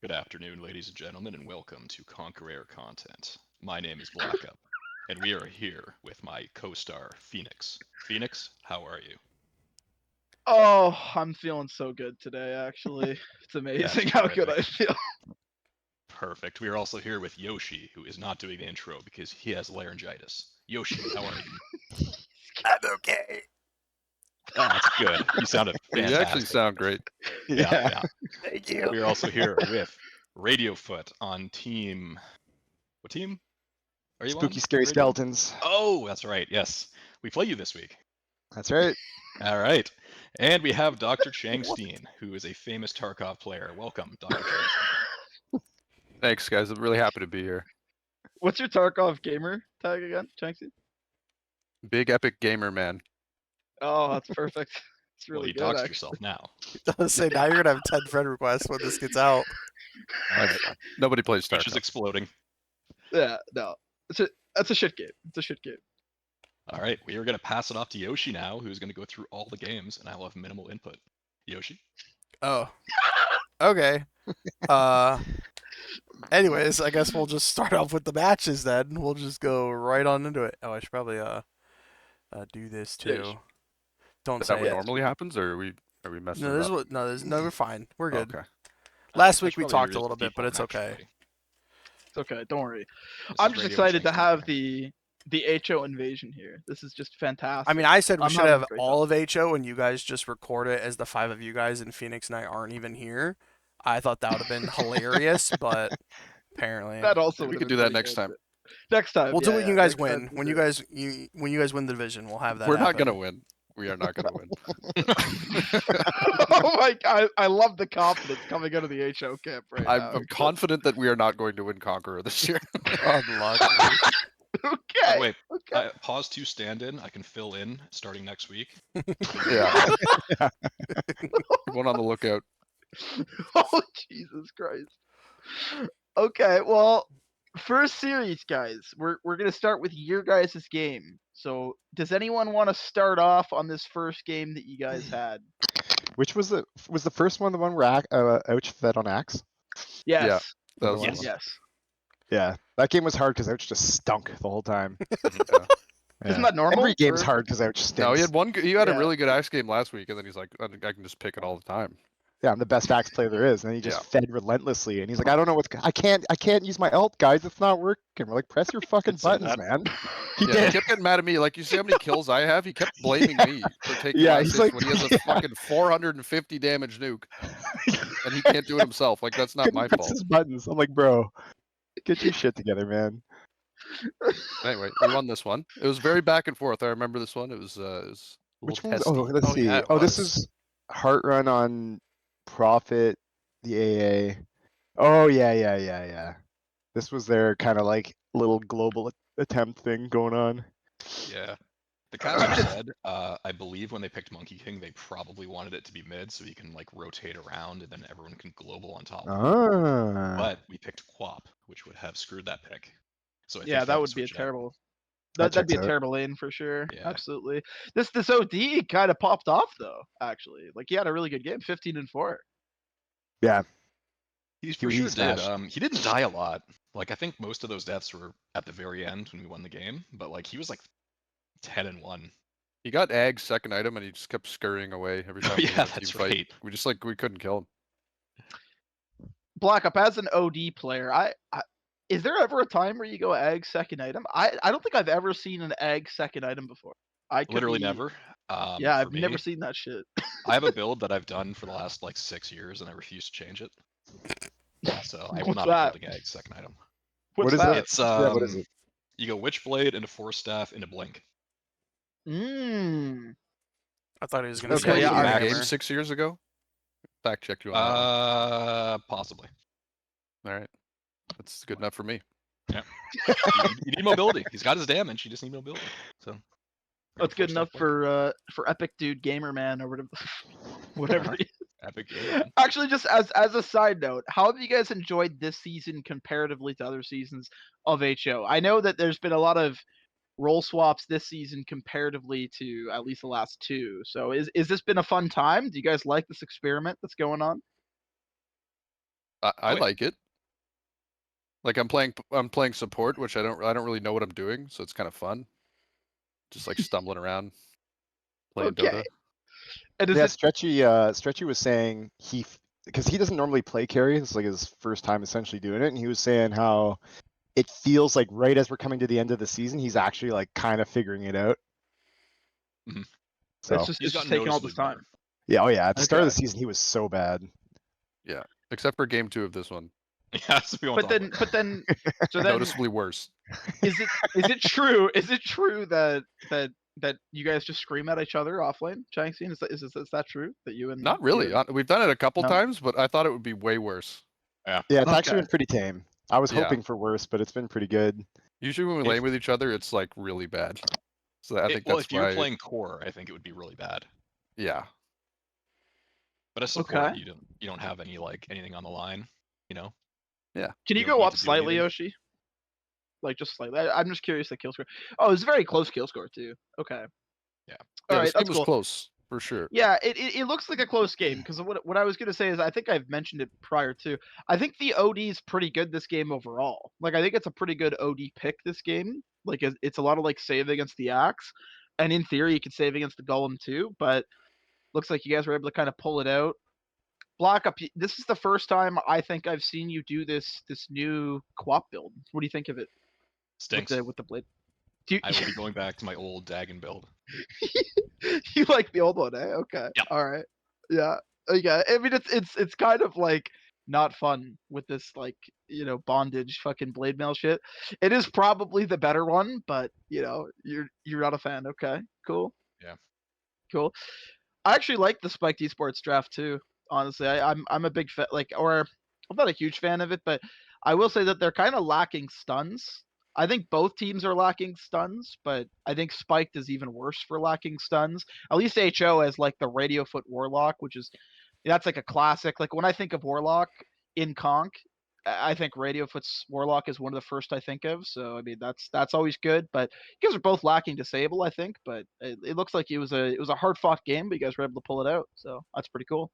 Good afternoon, ladies and gentlemen, and welcome to Conqueror content. My name is Blackup, and we are here with my co-star, Phoenix. Phoenix, how are you? Oh, I'm feeling so good today, actually. It's amazing That's how good I terrific. feel. Perfect. We are also here with Yoshi, who is not doing the intro because he has laryngitis. Yoshi, how are you? I'm okay. That's good. You sounded You fantastic. actually sound great. Yeah. Thank you. We are also here with Radiofoot on team. What team are you on? Spooky, scary Radio? skeletons. Oh, that's right. Yes. We play you this week. That's right. All right. And we have Dr. Changsteen, who is a famous Tarkov player. Welcome, Dr. Changsteen. Thanks, guys. I'm really happy to be here. What's your Tarkov gamer tag again, Changsteen? Big epic gamer man. Oh, that's perfect. It's Well, really you good, doxed actually. yourself now. Let's say now you're gonna have 10 friend requests when this gets out. Nobody plays Twitch is Tarkov. exploding. Yeah, no. That's a shit game. It's a shit game. All right. We are going to pass it off to Yoshi now, who's going to go through all the games, and I will have minimal input. Yoshi? Oh. Okay. Anyways, I guess we'll just start off with the matches then. We'll just go right on into it. Oh, I should probably do this too. Yes. Don't Is that say what it. normally happens, or are we messing No, it this is up? what. No, this. No, we're fine. We're good. Okay. Last That's week we probably talked a your little bit, but default it's match okay. play. It's okay. Don't worry. This I'm is just Radio excited to Changsteen. have the HO invasion here. This is just fantastic. I mean, I said we I'm should having a have great all of HO, and you guys just record it as the 5 of you guys, and Phoenix and I aren't even here. I thought that would have been hilarious, but apparently That also We would could do that next time. Next time. we'll do it when yeah, you guys next time win. for When you sure. guys when you guys win the division, we'll have that. We're not happen. gonna win. We are not gonna win. Oh my god, I love the confidence coming out of the HO camp right now. I'm confident that we are not going to win Conqueror this year. Unlucky. By Okay. the way, Okay. pause to stand in. I can fill in starting next week. Yeah. One on the lookout. Oh Jesus Christ. Okay, well, first series, guys. We're gonna start with your guys' game. So, does anyone want to start off on this first game that you guys had? Which was the first one the one where Ouch fed on Axe? Yes. That was the Yes. one. Yes. Yeah, that game was hard because Ouch just stunk the whole time. Yeah. Isn't Yeah. that normal? Every game's for- hard because Ouch stinks. No, he had one. He had Yeah. a really good axe game last week, and then he's like, I can just pick it all the time. Yeah, I'm the best Axe player there is, and he just Yeah. fed relentlessly. And he's like, I don't know what's. I can't use my ult, guys. It's not working. We're like, press your fucking Did say buttons, that. man. He Yeah, he did. kept getting mad at me. Like, you see how many kills I have? He kept blaming me for taking Yeah, last he's hits like- when he has a yeah. fucking 450 damage nuke, and he can't do it himself. Like, that's not Couldn't my press fault. his buttons. I'm like, bro, get your shit together, man. Anyway, we won this one. It was very back and forth. I remember this one. It was a Which little one? testy. Oh, let's Oh, see. yeah, it Oh, this was. is Heart Run on Profit, the AA. Oh yeah. This was their kind of like little global attempt thing going on. Yeah. The caster said, I believe when they picked Monkey King, they probably wanted it to be mid so you can like rotate around and then everyone can global on top. Ah. But we picked Quap, which would have screwed that pick. So I think Yeah, he that had to would be a switch it out. terrible. That That'd be a checks out. terrible lane for sure. Yeah. Absolutely. This OD kind of popped off though. Actually, like he had a really good game, 15-4. Yeah. He He- for he sure did. smashed. He didn't die a lot. Like I think most of those deaths were at the very end when we won the game, but like he was like 10-1. He got Ag's second item, and he just kept scurrying away every time. we Yeah, had a team that's fight. right. We couldn't kill him. Black Up as an OD player, I is there ever a time where you go egg second item? I don't think I've ever seen an egg second item before. I could Literally be- never. Yeah, for I've never me, seen that shit. I have a build that I've done for the last like 6 years, and I refuse to change it. So I will What's not that? be building Ag's second item. What's What is that? it? It's Yeah, what is it? you go Witchblade into Force Staff into Blink. Mmm. I thought he was Isn't gonna this Okay, how say you yeah, won the I- game hammer. 6 years ago? Fact check you on that one. Possibly. All right, that's good enough for me. You need mobility. He's got his damage. You just need mobility. So That's good Force enough Staff Blink. for Epic Dude Gamer Man or whatever. Whatever. he is. Epic game. Actually, just as a side note, how have you guys enjoyed this season comparatively to other seasons of HO? I know that there's been a lot of role swaps this season comparatively to at least the last two. So is this been a fun time? Do you guys like this experiment that's going on? I wait. like it. Like I'm playing support, which I don't really know what I'm doing, so it's kind of fun. Just like stumbling around playing Okay. Dota. And is Yeah, it Stretchy was saying because he doesn't normally play carry. It's like his first time essentially doing it, and he was saying how it feels like right as we're coming to the end of the season, he's actually like kind of figuring it out. Mhm. So it's He's just gotten taking all this noticeably better. time? yeah, oh yeah. At the start of Okay. the season, he was so bad. Yeah, except for game 2 of this one, Yeah, so we won't But talk then, about but then, so then, noticeably worse. is it true? Is it true that you guys just scream at each other offlane, Changsteen? Is that true? That you and Not you really. and- We've done it a couple No? times, but I thought it would be way worse. that. Yeah, it's actually Okay. been pretty tame. I was Yeah. hoping for worse, but it's been pretty good. Usually when we If- lane with each other, it's like really bad. So I think Well, that's if you're why. playing core, I think it would be really bad. Yeah. But as support, Okay. you don't have any like anything on the line. You know. Yeah. Can you You don't go need up to do slightly, anything. Yoshi? Like just slightly. I'm just curious the kill score. Oh, it's a very close kill score too. Okay. Yeah. All Yeah, right, this game that's was cool. close for sure. Yeah, it looks like a close game because what I was gonna say is I think I've mentioned it prior to. I think the OD is pretty good this game overall. Like I think it's a pretty good OD pick this game. Like it's a lot of like save against the axe, and in theory you could save against the golem too. But looks like you guys were able to kind of pull it out. Block up. This is the first time I think I've seen you do this new co-op build. What do you think of it Stinks. with the blade? Do you, I will be going back to my old Dagon build. you like the old one, eh? Okay. Yeah. All right. Yeah. Okay. I mean, it's kind of like not fun with this like bondage fucking blade mail shit. It is probably the better one, but you're not a fan. Okay. Cool. Yeah. Cool. I actually like the Spiked Esports draft too. Honestly, I'm a big fan. Like, or I'm not a huge fan of it, but I will say that they're kind of lacking stuns. I think both teams are lacking stuns, but I think Spiked is even worse for lacking stuns. At least HO has like the Radiofoot Warlock, which is that's like a classic. Like when I think of Warlock in Conk, I think Radiofoot's Warlock is one of the first I think of. So I mean that's always good. But you guys are both lacking Disable, I think. But it looks like it was a hard fought game, but you guys were able to pull it out. So that's pretty cool.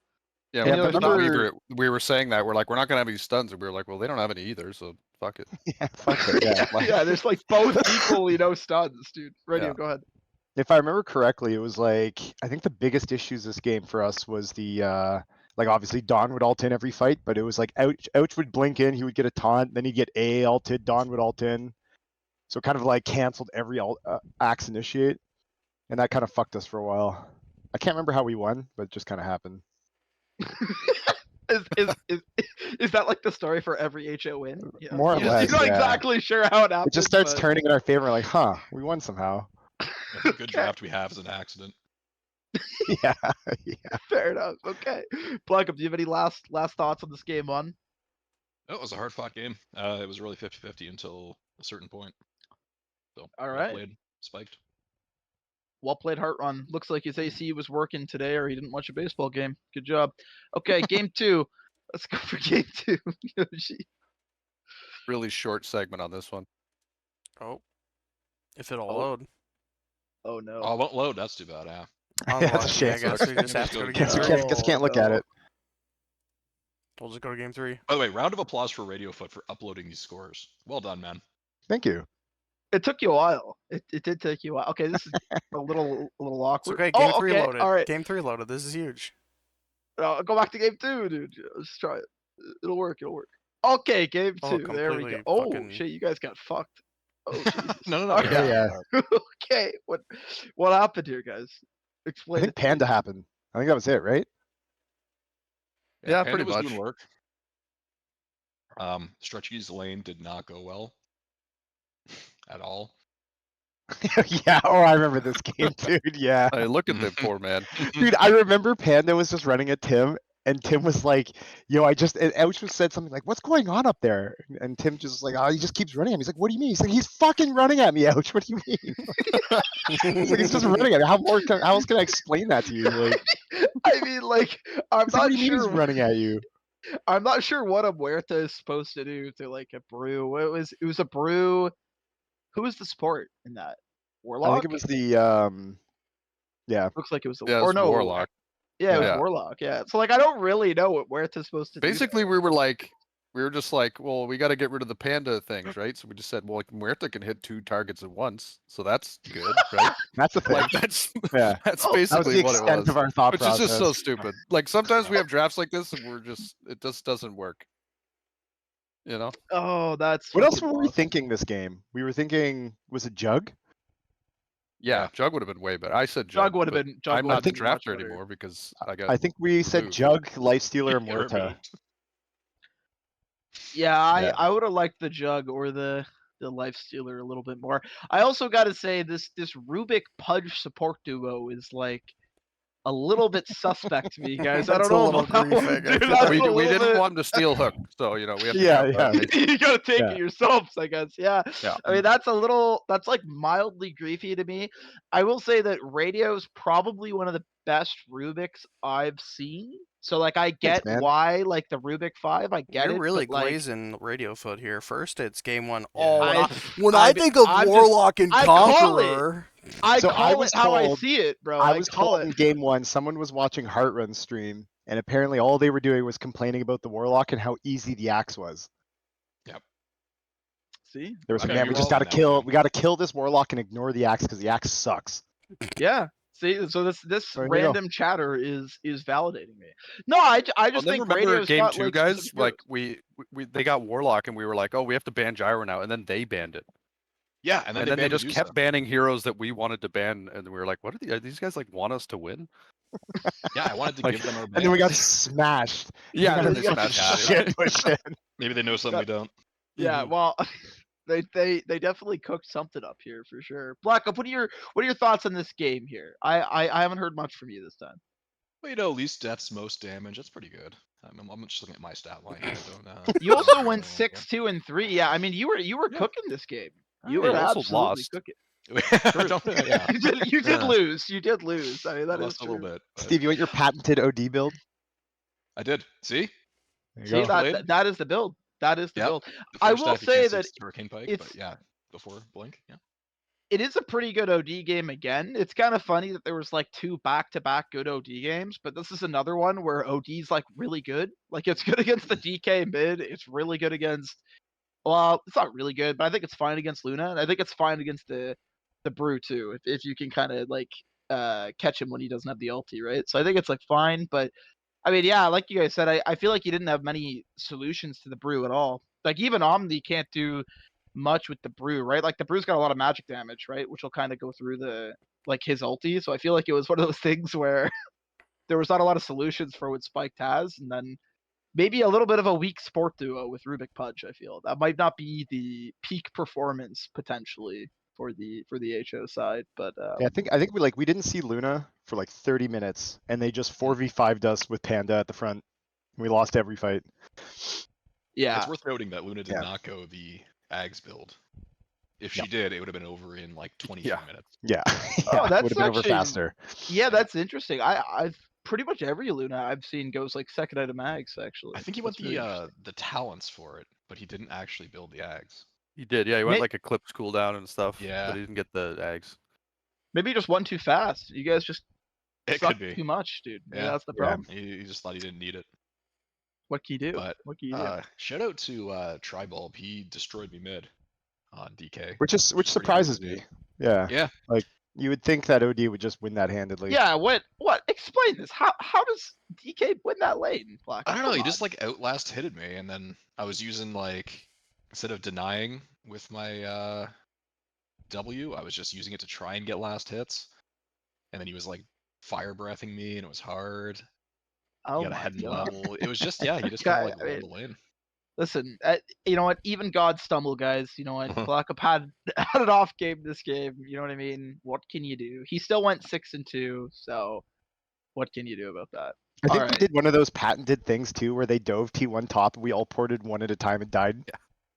Yeah, Any when other me and thoughts? Weaver, we were saying that we're like, we're not gonna have any stuns, and we were like, well, they don't have any either, so fuck it. Yeah, fuck it. Yeah. Yeah, there's like both equally stuns, dude. Radio, Yeah. go ahead. If I remember correctly, it was like I think the biggest issues this game for us was the like obviously Don would ult in every fight, but it was like Ouch would blink in, he would get a taunt, then he'd get A ulted, Don would ult in. So it kind of like canceled every axe initiate, and that kind of fucked us for a while. I can't remember how we won, but it just kind of happened. Is that like the story for every HO win? More or You're less, not yeah. exactly sure how it happened. It just starts but... turning in our favor. Like, huh, we won somehow. I think good Okay. draft we have is an accident. Yeah. Fair enough. Okay. Pluckup, do you have any last thoughts on this game one? Oh, it was a hard fought game. It was really 50-50 until a certain point. So All well right. played, Spiked. Well played, Heart Run. Looks like his AC was working today, or he didn't watch a baseball game. Good job. Okay, game two. Let's go for game two. Yoshi. Really short segment on this one. Oh, if it'll Oh. load. Oh no. Oh, it won't load. That's too bad. Yeah. That's a Unlucky, shame. I guess we just have to go to game Guess we three. can't look at No. it. We'll just go to game 3. By the way, round of applause for Radiofoot for uploading these scores. Well done, man. Thank you. It took you a while. It did take you a while. Okay, this is a little It's awkward. okay. Game Oh, 3 okay. loaded. All right. Game 3 loaded. This is huge. Go back to game 2, dude. Let's try it. It'll work. Okay, game 2. Oh, There we go. completely Oh fucking- shit, you guys got fucked. Oh Jesus. No. Okay. Yeah. Okay, what happened here, guys? I Explain think it to me. Panda happened. I think that was it, right? Yeah, Panda pretty was much. doing work. Stretchy's lane did not go well at all. Yeah. Oh, I remember this game, dude. Yeah. Hey, look at the poor man. Dude, I remember Panda was just running at Tim, and Tim was like, "Yo, and Ouch was said something like, 'What's going on up there?' And Tim just was like, 'Oh, he just keeps running at me.' He's like, 'What do you mean?' He's like, 'He's fucking running at me, Ouch. What do you mean?' He's like, 'He's just running at me. How else can I explain that to you?' Like, I mean, like, I'm he's like, not what do you mean he's sure. running at you? I'm not sure what a Muerta is supposed to do to like a brew. It was a brew. Who was the support in that? Warlock. I think it was the yeah. Looks like it was the Yeah, or it's no Warlock. Yeah, it was Yeah. Warlock. Yeah. So like, I don't really know what Muerta's supposed to do. Basically, we were like, we were just like, well, we got to get rid of the panda things, right? So we just said, well, like, Muerta can hit 2 targets at once, so that's good, right? That's the thing. Like that's Yeah. that's That was That was basically the what it extent was. of our thought Which is process. just so stupid. Like sometimes we have drafts like this and it just doesn't work. You know? Oh, that's What else fucking were we awesome. thinking this game? We were thinking, was it Jug? Yeah, Yeah. Jug would have been way better. I said Jug Jug. would have but been. Jug I'm would have not the been much drafter better. anymore because I got I think we said removed. Jug, Lifestealer, and Yeah, Muerta. removed. Yeah, I Yeah. I would have liked the Jug or the Life Stealer a little bit more. I also got to say this Rubik Pudge support duo is like a little bit suspect to me, guys. I That's don't a know little about that griefing, one, I dude. feel That's like. a We little didn't bit. want him to steal Hook, so you know we have to Yeah, count yeah. that, right? You gotta take Yeah. it yourselves, I guess. Yeah. Yeah. I mean, that's a little. That's like mildly griefy to me. I will say that Radio's probably one of the best Rubiks I've seen. So like, I get man. why like the Rubik 5, I get You're it, really but like. glazing Radiofoot here. First, it's game 1. Yeah. Oh, when I I think of I'm just- Warlock and I call it. Conqueror, I So I call was it how I told- see it, bro. I I was call told it. in game 1, someone was watching Heartrun's stream, and apparently all they were doing was complaining about the Warlock and how easy the axe was. See? There was like, Okay, man, you're we just wrong gotta on that one. we gotta kill this Warlock and ignore the axe because the axe sucks. Yeah. See, so this There you go. random chatter is validating me. No, I Well, just then think remember Radio's game got 2, like guys? specific Like heroes. we they got Warlock and we were like, oh, we have to ban Gyro now, and then they banned it. Yeah, and then And then they banned just Medusa. kept banning heroes that we wanted to ban, and we were like, "What are these guys like? Want us to win?" Yeah, I wanted to Like- give them our And then we got bans. smashed. Yeah, we then got they a smashed Yeah. shit pushed in. Maybe they know something we don't. Yeah, Mhm. well, they definitely cooked something up here for sure. Black Up, what are your thoughts on this game here? I haven't heard much from you this time. Well, you know, least deaths, most damage. That's pretty good. I'm just looking at my stat line here. I don't. You also don't went know. 6, 2, and 3. Yeah, I mean you were Yeah. cooking this game. You Yeah, were you also absolutely lost. cooking. I don't, yeah, You did Yeah. lose. You did lose. I mean I that is lost a little true. bit. But Steve, you want your patented OD build? I did. See? There you See, go. Blade? that is the build. That is the Yep. build. The I first will stack say against that its Hurricane Pike, it's but yeah, before Blink. Yeah. it is a pretty good OD game again. It's kind of funny that there was like 2 back-to-back good OD games, but this is another one where OD's like really good. Like it's good against the DK mid. It's really good against. Well, it's not really good, but I think it's fine against Luna, and I think it's fine against the Brew too, if you can kind of like catch him when he doesn't have the ulti, right? So I think it's like fine, but I mean, yeah, like you guys said, I feel like you didn't have many solutions to the Brew at all. Like even Omni can't do much with the Brew, right? Like the Brew's got a lot of magic damage, right? Which will kind of go through the like his ulti. So I feel like it was one of those things where there was not a lot of solutions for what Spiked has, and then maybe a little bit of a weak sport duo with Rubik Pudge. I feel that might not be the peak performance potentially for the HO side, but Yeah, I think we didn't see Luna for like 30 minutes, and they just 4v5'd us with Panda at the front. We lost every fight. yeah, It's worth noting that Luna did Yeah. not go the Ags build. If No. she did, it would have been over in like 23 Yeah. minutes. Yeah, Oh, that's would have been over actually- faster. yeah, that's interesting. I've pretty much every Luna I've seen goes like second item Ags actually. I think he That's went really interesting. the talents for it, but he didn't actually build the Ags. He did, yeah. He went May- like Eclipse cooldown and stuff. Yeah. But he didn't get the eggs. Maybe he just won too fast. You guys just It suck could be. too much, dude. Maybe Yeah, that's the yeah. problem. He just thought he didn't need it. What can you do? But What can you do? shout out to Tribulb. He destroyed me mid on DK. Which It's pretty surprises good to me. Yeah, Yeah. you would think that OD would just win that handedly. Yeah, what? Explain this. How does DK win that lane, Black? I don't know. Come He on. just like outlast hitted me, and then I was using like instead of denying with my W, I was just using it to try and get last hits. And then he was like fire breathing me, and it was hard. Oh He got my ahead in god. level. It was just he just Guy- kind of like I mean, won the lane. Listen, you know what? Even God stumble, guys. You know what? Mhm. Black Up had had an off game this game. You know what I mean? What can you do? He still went 6-2. So, what can you do about that? I think we Alright. did one of those patented things too, where they dove T1 top, and we all ported one at a time and died.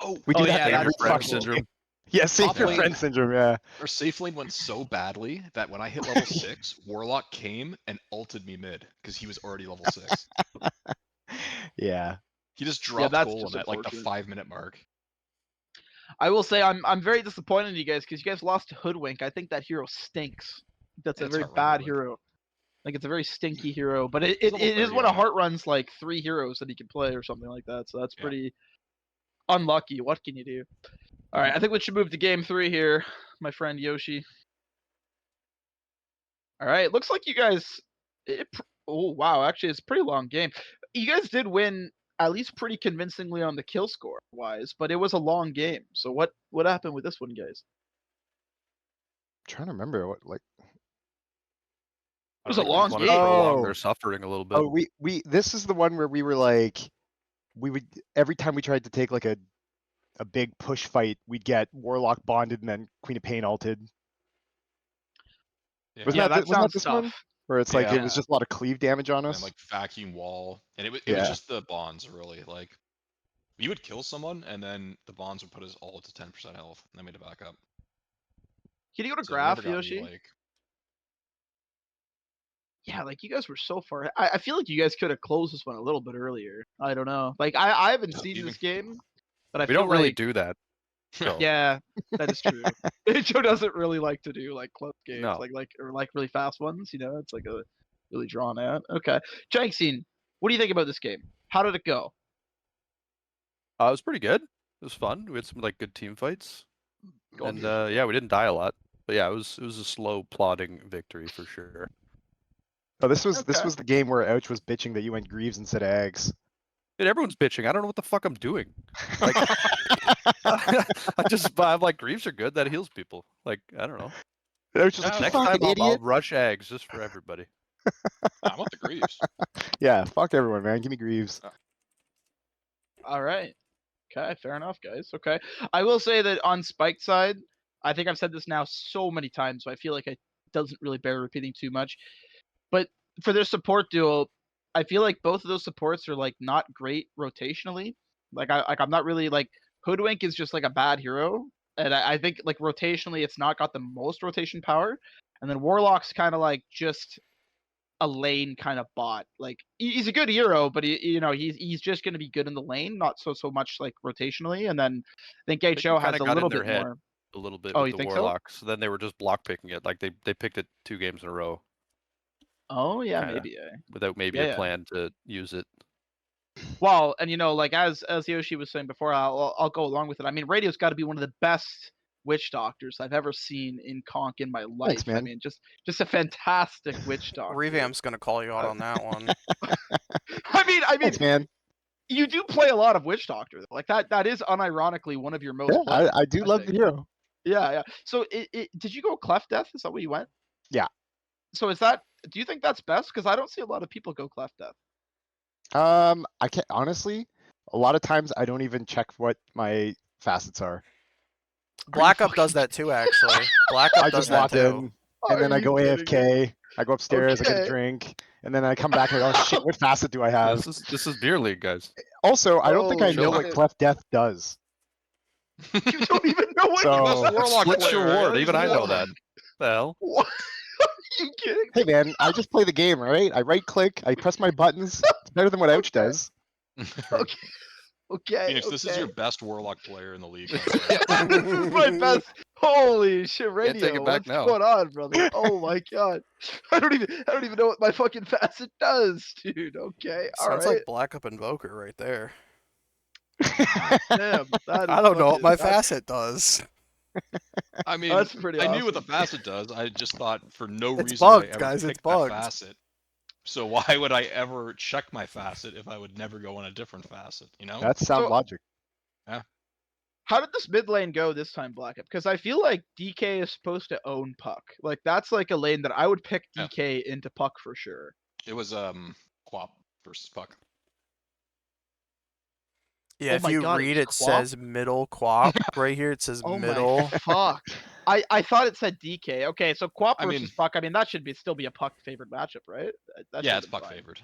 Oh, We Oh, do yeah, that that's every terrible. fucking syndrome. game. Yeah, save Top your lane. friend syndrome. Yeah. our safe lane went so badly that when I hit level 6, Warlock came and ulted me mid because he was already level 6. Yeah. He just dropped that's golem just at like the unfortunate. 5-minute mark. I will say I'm very disappointed in you guys because you guys lost to Hoodwink. I think that hero stinks. That's a It's very not bad Hoodwink. hero. Like it's a very stinky hero, but it He's level is 30, one of yeah. Heart Run's like 3 heroes that he can play or something like that. So that's Yeah. pretty unlucky. What can you do? All right, I think we should move to game 3 here, my friend Yoshi. All right, looks like you guys. Oh wow, actually, it's a pretty long game. You guys did win at least pretty convincingly on the kill score wise, but it was a long game. So what happened with this one, guys? trying to remember what like. It was I a don't know, long wanted to game. prolong Oh. their suffering a little bit. Oh, we this is the one where we were like, we would every time we tried to take like a big push fight, we'd get Warlock bonded and then Queen of Pain alted. Yeah. Wasn't Yeah, that that wasn't that sounds this tough. one? Where it's like it was Yeah. just a lot of cleave damage on And us. then like vacuum wall, and it was Yeah. just the bonds really. Like you would kill someone, and then the bonds would put us all to 10% health, and then we had to back up. Can you go to So we never graph, got any, Yoshi? like Yeah, like you guys were so far. I feel like you guys could have closed this one a little bit earlier. I don't know. Like I haven't Tough seen even. this game, but I We feel don't really like do that. though. yeah, that is true. Joe doesn't really like to do like close games, No. or like really fast ones. You know, it's like a really drawn out. Okay, Changsteen, what do you think about this game? How did it go? It was pretty good. It was fun. We had some like good team fights, and yeah, we didn't die a lot. But yeah, it was a slow plodding victory for sure. Oh, this was Okay. the game where Ouch was bitching that you went Greaves instead of Eggs. Dude, everyone's bitching. I don't know what the fuck I'm doing. Like, I'm like, Greaves are good. That heals people. Like, I don't know. Ouch was like, Oh, you Next fucking time I'll idiot. rush eggs just for everybody. I want the Greaves. Yeah, fuck everyone, man. Give me Greaves. All right. Okay, fair enough, guys. Okay, I will say that on Spike's side, I think I've said this now so many times, so I feel like it doesn't really bear repeating too much. But for their support duo, I feel like both of those supports are like not great rotationally. Like I'm not really like Hoodwink is just like a bad hero, and I think like rotationally it's not got the most rotation power, and then Warlock's kind of like just a lane kind of bot. Like he's a good hero, but he's just going to be good in the lane, not so much like rotationally. And then I think I think HO it has kind a of got little in their bit head more. a little bit Oh, with you the think so? Warlocks. So then they were just block picking it. Like they picked it 2 games in a row Oh yeah, Kinda. maybe. without maybe Yeah, a yeah. plan to use it. Well, and like as Yoshi was saying before, I'll go along with it. I mean, Radio's got to be one of the best witch doctors I've ever seen in Conk in my life. Thanks, man. I mean, just a fantastic witch doctor. Revamp's gonna call you out on that one. I mean, Thanks, man. you do play a lot of witch doctor though. Like that is unironically one of your most Yeah, played. I do love the think. hero. Yeah, yeah. So did you go Cleft Death? Is that where you went? Yeah. So do you think that's best? Because I don't see a lot of people go Cleft Death. I can't honestly. A lot of times I don't even check what my facets are. Black Up does that too, actually. Black I Up does just that walk too. in and then Are I go you kidding me? AFK. I go upstairs. I get a Okay. drink, and then I come back and I go, oh shit, what facet do I have? This is beer league, guys. Also, I don't think I Holy know what shit. Cleft Death does. You don't even know what So- Warlock Split your player, ward. right? Even I know that. The hell? What? Are you kidding? Hey man, I just play the game, right? I right click, I press my buttons. It's better than what Ouch Okay. does. Okay. Okay. Phoenix, this is your okay. best Warlock player in the league. This is my best. Holy shit, Radio! take it back What's now. going on, brother? Oh my god! I don't even know what my fucking facet does, dude. Okay, all Sounds right. like Black Up Invoker right there. Damn, that I is don't know what fucking- my that's- facet does. I mean, That's pretty I knew what the awesome. facet does. I just thought for no It's reason would I bugged, ever guys, it's pick that bugged. facet. So why would I ever check my facet if I would never go on a different facet? You know? That's sound So- logic. How did this mid lane go this time, Black Up? Because I feel like DK is supposed to own Puck. Like that's like a lane that I would pick Yeah. DK into Puck for sure. It was Quap versus Puck. Yeah, Oh if my you God, it read was it Quap? says middle quap right here. It says Oh middle. my fuck! I thought it said DK. Okay, so Quap I versus mean- Puck. I mean that should still be a Puck favored matchup, right? That Yeah, should it's be Puck fine. favored.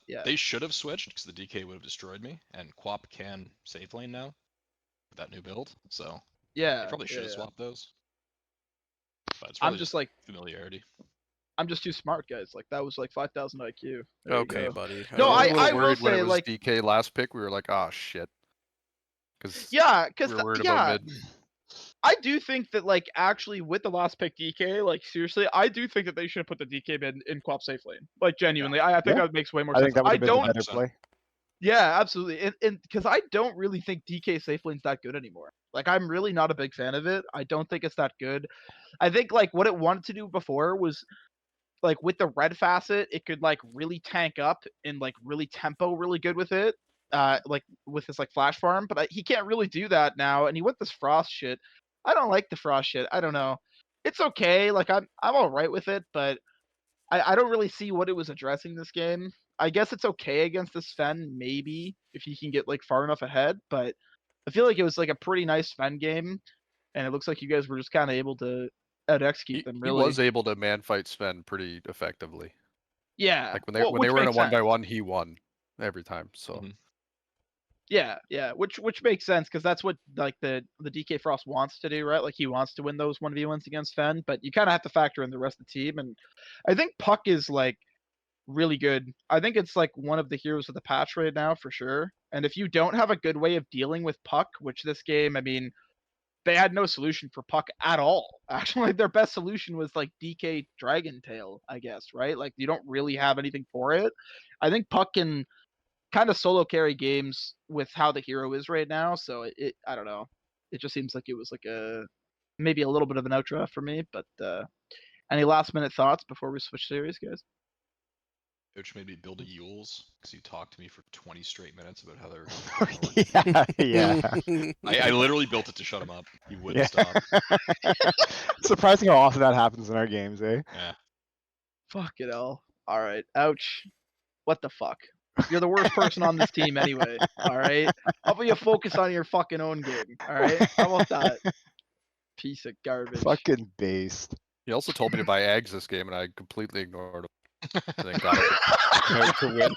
Yeah. They should have switched because the DK would have destroyed me, and Quap can save lane now with that new build. So Yeah. they probably should have yeah. swapped those. But it's I'm probably just like familiarity. I'm just too smart, guys. Like that was like 5,000 IQ. There you Okay, go. buddy. No, I was I a little will worried when say, it was like- DK last pick. We were like, oh shit. Because Yeah, because we were worried yeah, about mid. I do think that, like, actually with the last pick DK, like, seriously, I do think that they should have put the DK mid in Quap safe lane. Like, genuinely, I think Yeah. that makes way more I sense. think that would I have been the don't, better 100%. play. yeah, absolutely, and because I don't really think DK safe lane's that good anymore. Like, I'm really not a big fan of it. I don't think it's that good. I think, like, what it wanted to do before was, like, with the red facet, it could, like, really tank up and, like, really tempo really good with it. Like, with his, like, flash farm, but he can't really do that now, and he went this frost shit. I don't like the frost shit. I don't know. It's okay. Like, I'm all right with it, but I don't really see what it was addressing this game. I guess it's okay against this Sven, maybe, if he can get, like, far enough ahead, but I feel like it was, like, a pretty nice Sven game, and it looks like you guys were just kind of able to out-execute them, He really. was able to man fight Sven pretty effectively. Yeah. Like when well, they which were in a makes 1v1, he won every time. So Mhm. Yeah, which makes sense because that's what, like, the DK Frost wants to do, right? Like, he wants to win those 1v1s against Fen, but you kind of have to factor in the rest of the team. And I think Puck is, like, really good. I think it's, like, one of the heroes of the patch right now for sure. And if you don't have a good way of dealing with Puck, which this game, I mean, they had no solution for Puck at all. Actually, their best solution was, like, DK Dragon Tail, I guess, right? Like, you don't really have anything for it. I think Puck can kind of solo carry games with how the hero is right now. So it I don't know. It just seems like it was like maybe a little bit of an outdraft for me. But any last minute thoughts before we switch series, guys? Coach made me build a Yules because he talked to me for 20 straight minutes about how they were going to yeah. I literally built it to shut him up. He wouldn't Yeah. stop. Surprising how often that happens in our games, eh? Yeah. Fuck it all. All right. Ouch. What the fuck? You're the worst person on this team anyway. All right. How about you focus on your fucking own game? All right. How about that? Piece of garbage. Fucking based. he also told me to buy eggs this game, and I completely ignored him. And then got it to win.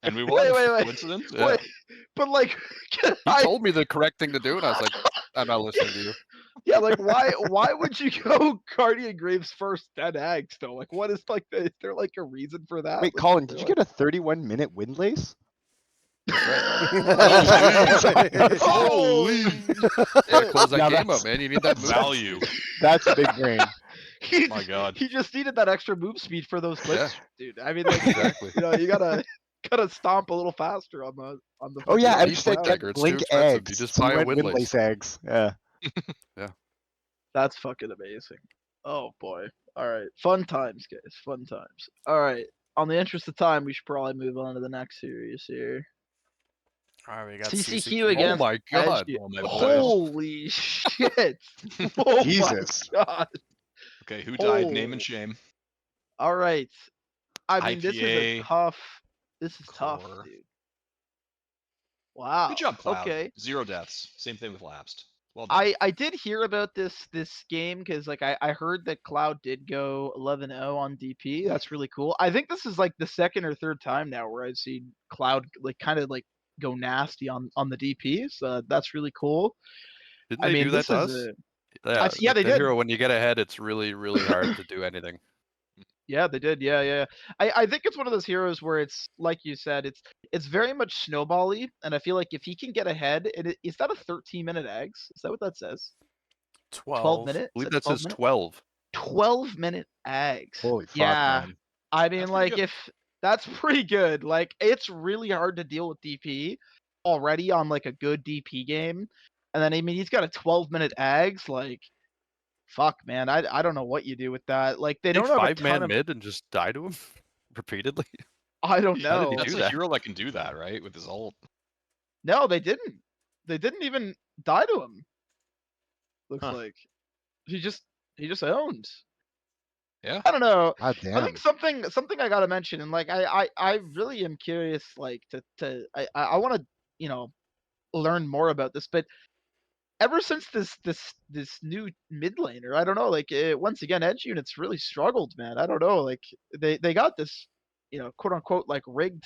And we won. Wait. Coincidence? Yeah. Wait, but like, He told me the correct thing to do, and I was like, I'm not listening to you. Yeah, like why would you go Guardian Graves first, then Eggs though? Like, what is, like, is there like a reason for that? Wait, Like, Colin, is did there, you get a 31-minute win lace? Holy Yeah, close that Now game that's- up, man. You need that move. Value. That's big brain. he, My God. he just needed that extra move speed for those Yeah. clicks, dude. I mean, like, Exactly. you know, you gotta stomp a little faster on the Oh yeah, You I don't need just said Tiebreaker, get it's too blink expensive. eggs. You just so buy a went win windlace lace. eggs. Yeah. That's fucking amazing. Oh boy. All right, fun times, guys. Fun times. All right. On the interest of time, we should probably move on to the next series here. All right, we got CCQ Oh against my god. Edge. Oh my boys. Holy shit! Oh Jesus. my god! Okay, who died? Name Oh. and shame. All right. I mean, this is a IPA, tough. This is tough, Core. dude. Wow. Good job, Cloud. Okay. 0 deaths. Same thing with Lapsed. Well done. I did hear about this game because, like, I heard that Cloud did go 11-0 on DP. That's really cool. I think this is like the second or third time now where I've seen Cloud, like, kind of like go nasty on the DP. So that's really cool. Didn't I they mean, do that this to is us? yeah, like they the did. hero, when you get ahead, it's really, really hard to do anything. Yeah, they did. Yeah. I think it's one of those heroes where it's like you said, it's very much snowbally, and I feel like if he can get ahead, is that a 13-minute eggs? Is that what that says? 12 12. minute? I believe Is that 12 says minute? 12. 12-minute eggs. Holy fuck, Yeah. man. I mean, That's pretty like, good. if that's pretty good. Like, it's really hard to deal with DP already on, like, a good DP game, and then, I mean, he's got a 12-minute eggs. Like, fuck, man. I don't know what you do with that. Like, they Take don't have a 5-man ton of. mid and just die to him repeatedly. I don't How did he know. That's do a that? hero that can do that, right? With his ult. No, they didn't. They didn't even die to him. Looks Huh. like he just owned. Yeah. I don't know. God I damn. think something I gotta mention, and like I really am curious, like I want to, you know, learn more about this, but ever since this new mid laner, I don't know, like, once again, edge units really struggled, man. I don't know, like, they got this, you know, quote unquote, like, rigged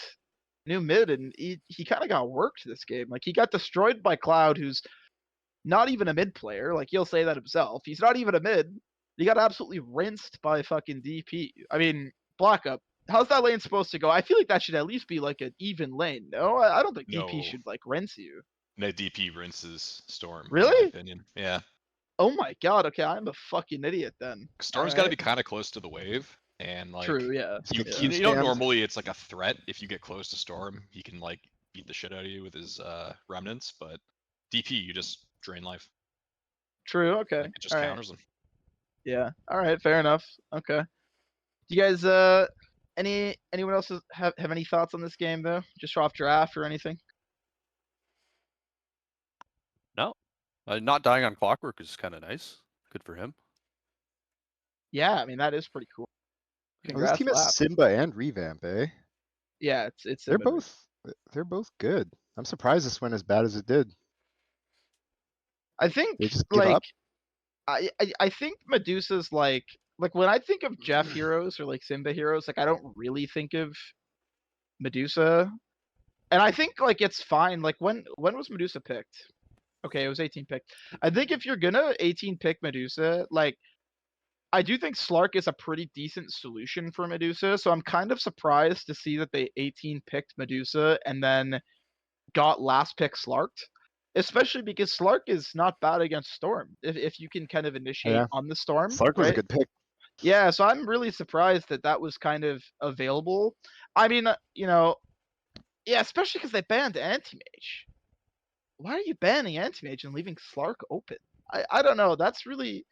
new mid, and he kind of got worked this game. Like, he got destroyed by Cloud, who's not even a mid player. Like, he'll say that himself. He's not even a mid. He got absolutely rinsed by fucking DP. I mean, Black Up. How's that lane supposed to go? I feel like that should at least be like an even lane. No, I don't think DP No. should, like, rinse you. No, DP rinses Storm. In Really? my opinion. Yeah. Oh my god. Okay, I'm a fucking idiot then. Storm's got to Alright. be kind of close to the wave, and like True. Yeah. you, Yeah. you know Stand. normally it's like a threat if you get close to Storm. He can like beat the shit out of you with his remnants, but DP you just drain life. True. Okay. Like, it just Alright. counters them. Yeah. All right. Fair enough. Okay. Do you guys anyone else have any thoughts on this game though? Just off draft or anything? No, not dying on Clockwork is kind of nice. Good for him. Yeah. I mean that is pretty cool. Well, this Congrats, team has Lap. Simba and Revamp, eh? Yeah. It's They're Simba. they're both good. I'm surprised this went as bad as it did. I think They just give like up. I think Medusa's like when I think of Jeff heroes or like Simba heroes, like I don't really think of Medusa. And I think like it's fine. Like when was Medusa picked? Okay, it was 18 picked. I think if you're gonna 18 pick Medusa, like I do think Slark is a pretty decent solution for Medusa. So I'm kind of surprised to see that they 18 picked Medusa and then got last pick Slarked. Especially because Slark is not bad against Storm. If you can kind of initiate Yeah. on the Storm. Slark was a right? good pick. Yeah, so I'm really surprised that that was kind of available. I mean, yeah, especially because they banned Anti-Mage. Why are you banning Anti-Mage and leaving Slark open? I don't know. That's really,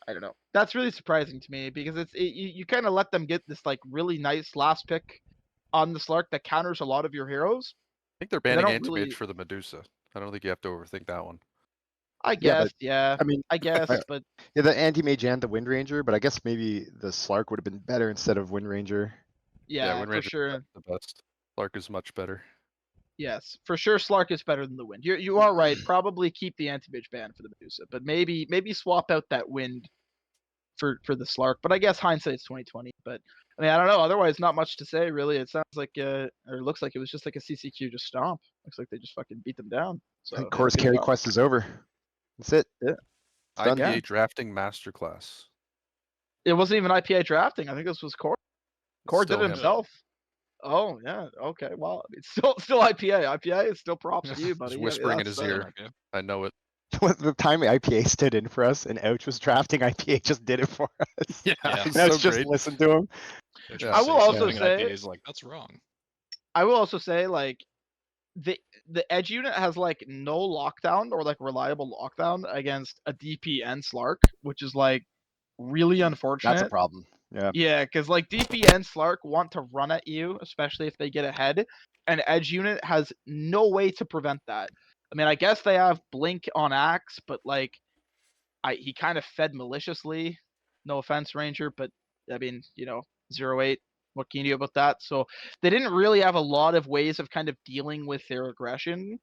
I don't know. That's really surprising to me because you kind of let them get this like really nice last pick on the Slark that counters a lot of your heroes. I think they're They banning don't Anti-Mage really. for the Medusa. I don't think you have to overthink that one. I Yeah, guess, but yeah. I mean, I guess, I- but yeah, the Anti-Mage and the Wind Ranger, but I guess maybe the Slark would have been better instead of Wind Ranger. yeah, Wind for Ranger's sure. the best. Clark is much better. Yes, for sure. Slark is better than the Wind. You are right. Probably keep the Anti-Mage ban for the Medusa, but maybe swap out that Wind for the Slark. But I guess hindsight's 2020. But I mean, I don't know. Otherwise, not much to say really. It sounds like or it looks like it was just like a CCQ just stomp. Looks like they just fucking beat them down. I think So Core's good carry job. quest is over. That's it. Yeah. It's done. IPA Yeah. drafting masterclass. It wasn't even IPA drafting. I think this was Core. Core did Still it him. himself. Oh yeah. Okay. Well, it's still IPA. IPA is still props to you, Just buddy. I mean, whispering in that's, his ear. I know it. The time IPA stood in for us and Ouch was drafting, IPA just did it for us. Yeah, Yeah. he's Now so it's just great. listen to him. Yeah. I will also something and say- IPA is like that's wrong. I will also say like the edge unit has like no lockdown or like reliable lockdown against a DP and Slark, which is like really unfortunate. That's a problem. Yeah. Yeah, because like DP and Slark want to run at you, especially if they get ahead, and edge unit has no way to prevent that. I mean, I guess they have Blink on Axe, but like, he kind of fed maliciously. No offense, Ranger, but I mean, 0-8. What can you do about that? So they didn't really have a lot of ways of kind of dealing with their aggression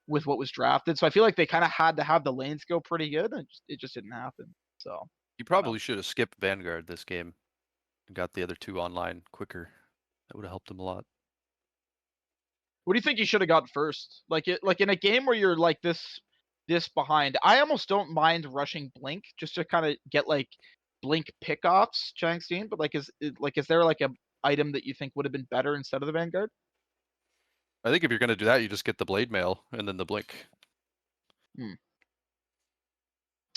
with what was drafted. So I feel like they kind of had to have the lanes go pretty good, and it just didn't happen. So You probably should have skipped Vanguard this game and got the other two online quicker. That would have helped him a lot. what do you think you should have got first? Like in a game where you're like this behind, I almost don't mind rushing Blink just to kind of get like Blink pickoffs, Changsteen. But like, is there like a item that you think would have been better instead of the Vanguard? I think if you're going to do that, you just get the Blade Mail and then the Blink.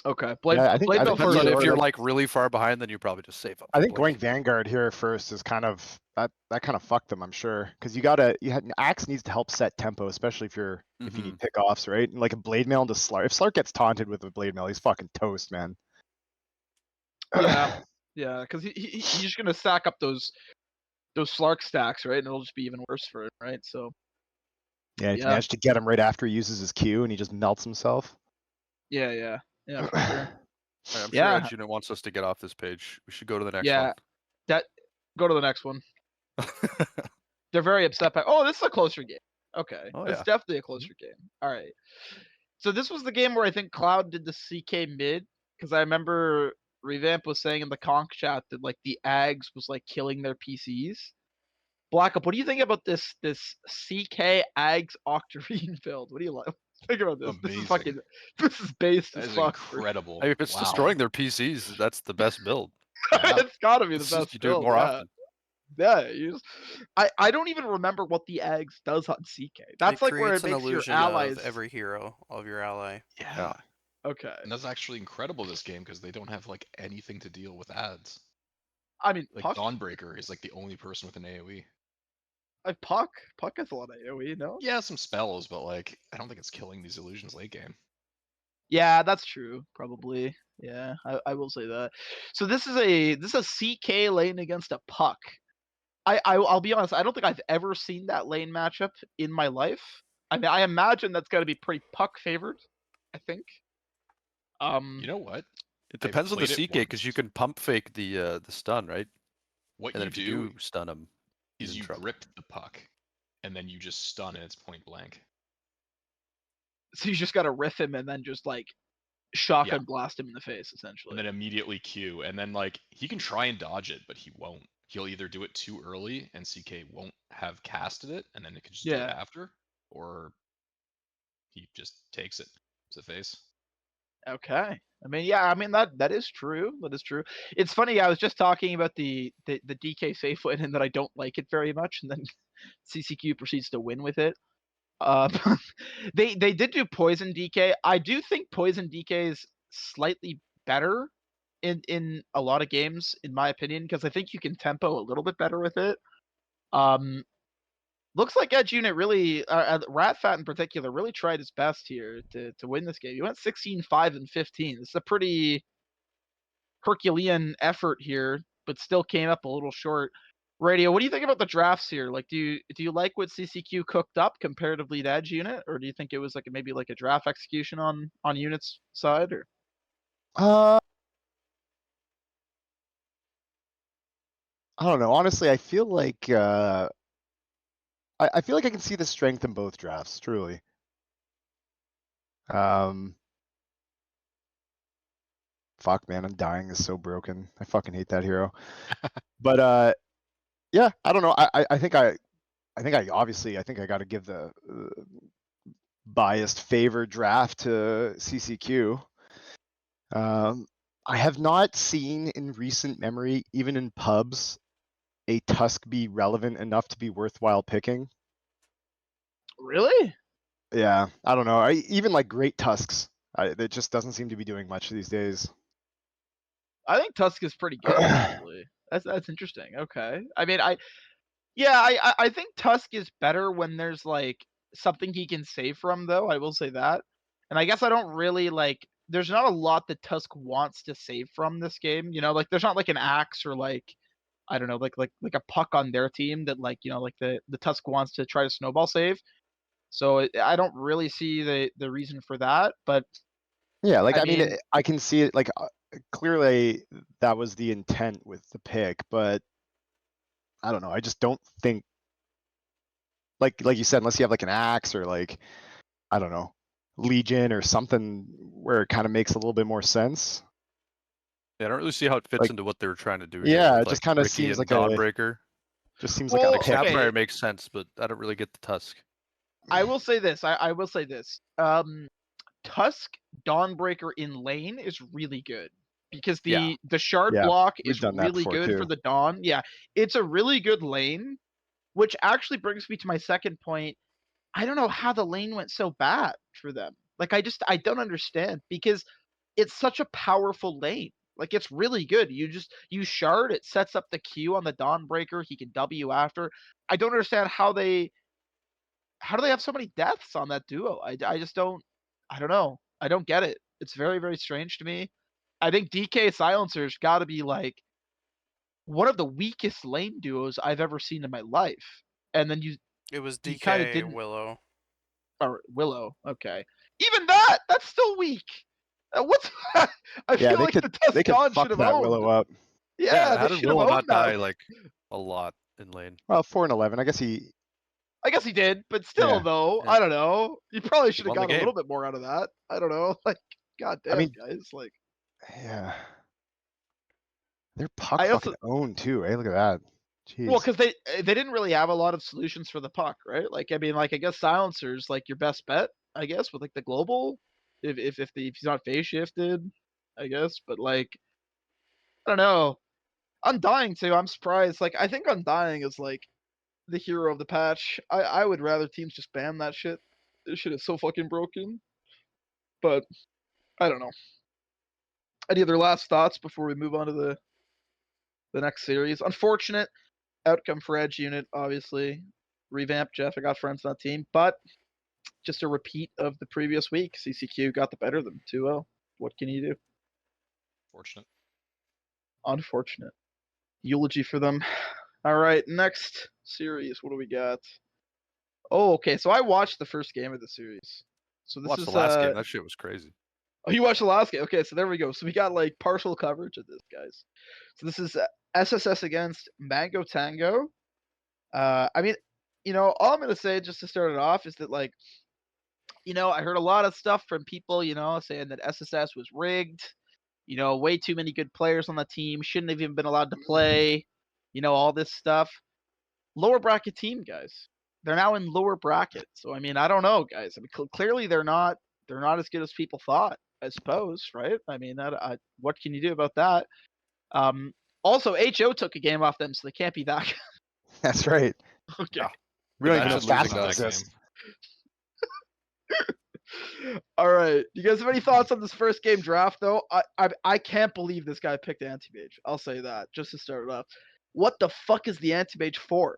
Okay, Blade, Yeah, I think- Blade I Mail think Depends first. on either if or, you're like- like really far behind, then you probably just save up. I the think going Blink. Vanguard here first is kind of that kind of fucked them, I'm sure. Because Axe needs to help set tempo, especially if you need pickoffs, right? And like a blade mail into Slark. If Slark gets taunted with a blade mail, he's fucking toast, man. Yeah, yeah, because he's just gonna stack up those Slark stacks, right? And it'll just be even worse for him, right? So Yeah, if you Yeah. manage to get him right after he uses his Q and he just melts himself. yeah, for sure. Alright, I'm Yeah. sure Edge Unit wants us to get off this page. We should go to the next Yeah. Go to the next one. one. They're very upset by. Oh, this is a closer game. Okay, Oh, it's yeah. definitely a closer game. All right. So this was the game where I think Cloud did the CK mid because I remember Revamp was saying in the conch chat that like the Ags was like killing their PCs. Black Up, what do you think about this CK Ags Octarine build? What do you like? Think about this. Amazing. This is based That as is fuck. incredible. Hey, if it's Wow. destroying their PCs, that's the best build. Yeah. It's gotta be the It's just best you do it build, more yeah. often. Yeah, I don't even remember what the Ags does on CK. That's It like where it creates an makes your illusion allies. of every hero of your ally. Yeah. Okay. And that's actually incredible this game because they don't have like anything to deal with ads. I mean, Like Puck. Dawnbreaker is like the only person with an AoE. Puck has a lot of AoE, no? Yeah, some spells, but like I don't think it's killing these illusions late game. Yeah, that's true. Probably. Yeah, I will say that. So this is a CK lane against a Puck. I'll be honest. I don't think I've ever seen that lane matchup in my life. I mean, I imagine that's got to be pretty Puck favored. I think. You know what? It I've depends on the played it CK because you once. can pump fake the stun, right? What And then you if you do do stun him, he's is in you trouble. grip the puck, and then you just stun and it's point blank. So you just got to riff him and then just like shotgun blast him in the face, And essentially. then immediately Q, and then like he can try and dodge it, but he won't. He'll either do it too early and CK won't have casted it, and then it can just do it Yeah. after, or he just takes it to face. Okay. I mean, yeah. I mean that is true. That is true. It's funny. I was just talking about the DK safe win and that I don't like it very much, and then CCQ proceeds to win with it. Uh, they did do Poison DK. I do think Poison DK is slightly better in a lot of games, in my opinion, because I think you can tempo a little bit better with it. Looks like Edge Unit really, Ratfat in particular, really tried his best here to win this game. He went 16-5 and 15. This is a pretty Herculean effort here, but still came up a little short. Radio, what do you think about the drafts here? Like, do you like what CCQ cooked up comparatively to Edge Unit, or do you think it was like maybe like a draft execution on Unit's side? Or I don't know. Honestly, I feel like I feel like I can see the strength in both drafts. Truly. Fuck, man, Undying is so broken. I fucking hate that hero. But yeah, I don't know. I think I obviously I think I got to give the biased favor draft to CCQ. I have not seen in recent memory, even in pubs, a Tusk be relevant enough to be worthwhile picking. Really? Yeah, I don't know. Even like great Tusks, it just doesn't seem to be doing much these days. I think Tusk is pretty good actually. That's interesting. Okay. I mean, I think Tusk is better when there's like something he can save from, though. I will say that. And I guess I don't really like. There's not a lot that Tusk wants to save from this game. You know, like there's not like an axe or like I don't know, like a puck on their team that like like the Tusk wants to try to snowball save. So I don't really see the reason for that. But Yeah, like I I mean, mean, I can see it. Like clearly, that was the intent with the pick, but I don't know. I just don't think, like you said, unless you have like an axe or like I don't know, Legion or something where it kind of makes a little bit more sense. Yeah, I don't really see how it fits Like, into what they were trying to do here yeah, with it just like kind of Ricky seems and like Dawnbreaker. just seems like a well, Like pick. okay. Snapfire makes sense, but I don't really get the Tusk. I will say this. I will say this. Tusk Dawnbreaker in lane is really good because Yeah. the shard Yeah, block we've is done that really before good for too. the Dawn. Yeah, it's a really good lane, which actually brings me to my second point. I don't know how the lane went so bad for them. Like I don't understand because it's such a powerful lane. Like it's really good. You shard, it sets up the Q on the Dawnbreaker. He can W after. I don't understand how do they have so many deaths on that duo? I just don't. I don't know. I don't get it. It's very very strange to me. I think DK Silencer's got to be like one of the weakest lane duos I've ever seen in my life. And then It was you kind of DK didn't. Willow. Or Willow. Okay. Even that's still weak. What's I Yeah, feel like the Tusk they could Dawn should fuck have that owned. Willow up. Yeah, Yeah, they how did should have Willow owned not that. die like a lot in lane? Well, 4-11. I guess he. I guess he did, but still, Yeah. though, Yeah. I don't know. You probably He should have won the got a little game. bit more out of that. I don't know. Like, I goddamn, mean, guys. Like, yeah. They're puck I also fucking owned too. Hey, look at that. well, Jeez. because they didn't really have a lot of solutions for the puck, right? Like, I mean, like I guess silencers like your best bet, I guess, with like the global, if he's not phase shifted, I guess. But like, I don't know. Undying too. I'm surprised. Like, I think Undying is like the hero of the patch. I would rather teams just ban that shit. This shit is so fucking broken. But I don't know. Any other last thoughts before we move on to the next series? Unfortunate outcome for Edge Unit, obviously. Revamp, Jeff. I got friends on that team, but just a repeat of the previous week. CCQ got the better of them 2-0. What can you do? Fortunate. Unfortunate. Eulogy for them. All right, next series. What do we got? Oh, okay. So I watched the first game of the series. So this Watch is the last game. That shit was crazy. Oh, you watched the last game. Okay, so there we go. So we got like partial coverage of this, guys. So this is SSS against Mango Tango. I mean, all I'm gonna say just to start it off is that like, I heard a lot of stuff from people, saying that SSS was rigged. Way too many good players on the team, shouldn't have even been allowed to play. All this stuff. Lower bracket team, guys. They're now in lower bracket. So I mean, I don't know, guys. I mean, clearly they're not as good as people thought, I suppose, right? I mean, what can you do about that? Also, HO took a game off them, so they can't be that. That's right. Okay. Yeah. We don't even know Imagine losing fast that exists. All right. Do you guys have any thoughts on this first game draft, though? I can't believe this guy picked Anti-Mage. I'll say that, just to start it off. What the fuck is the Anti-Mage for?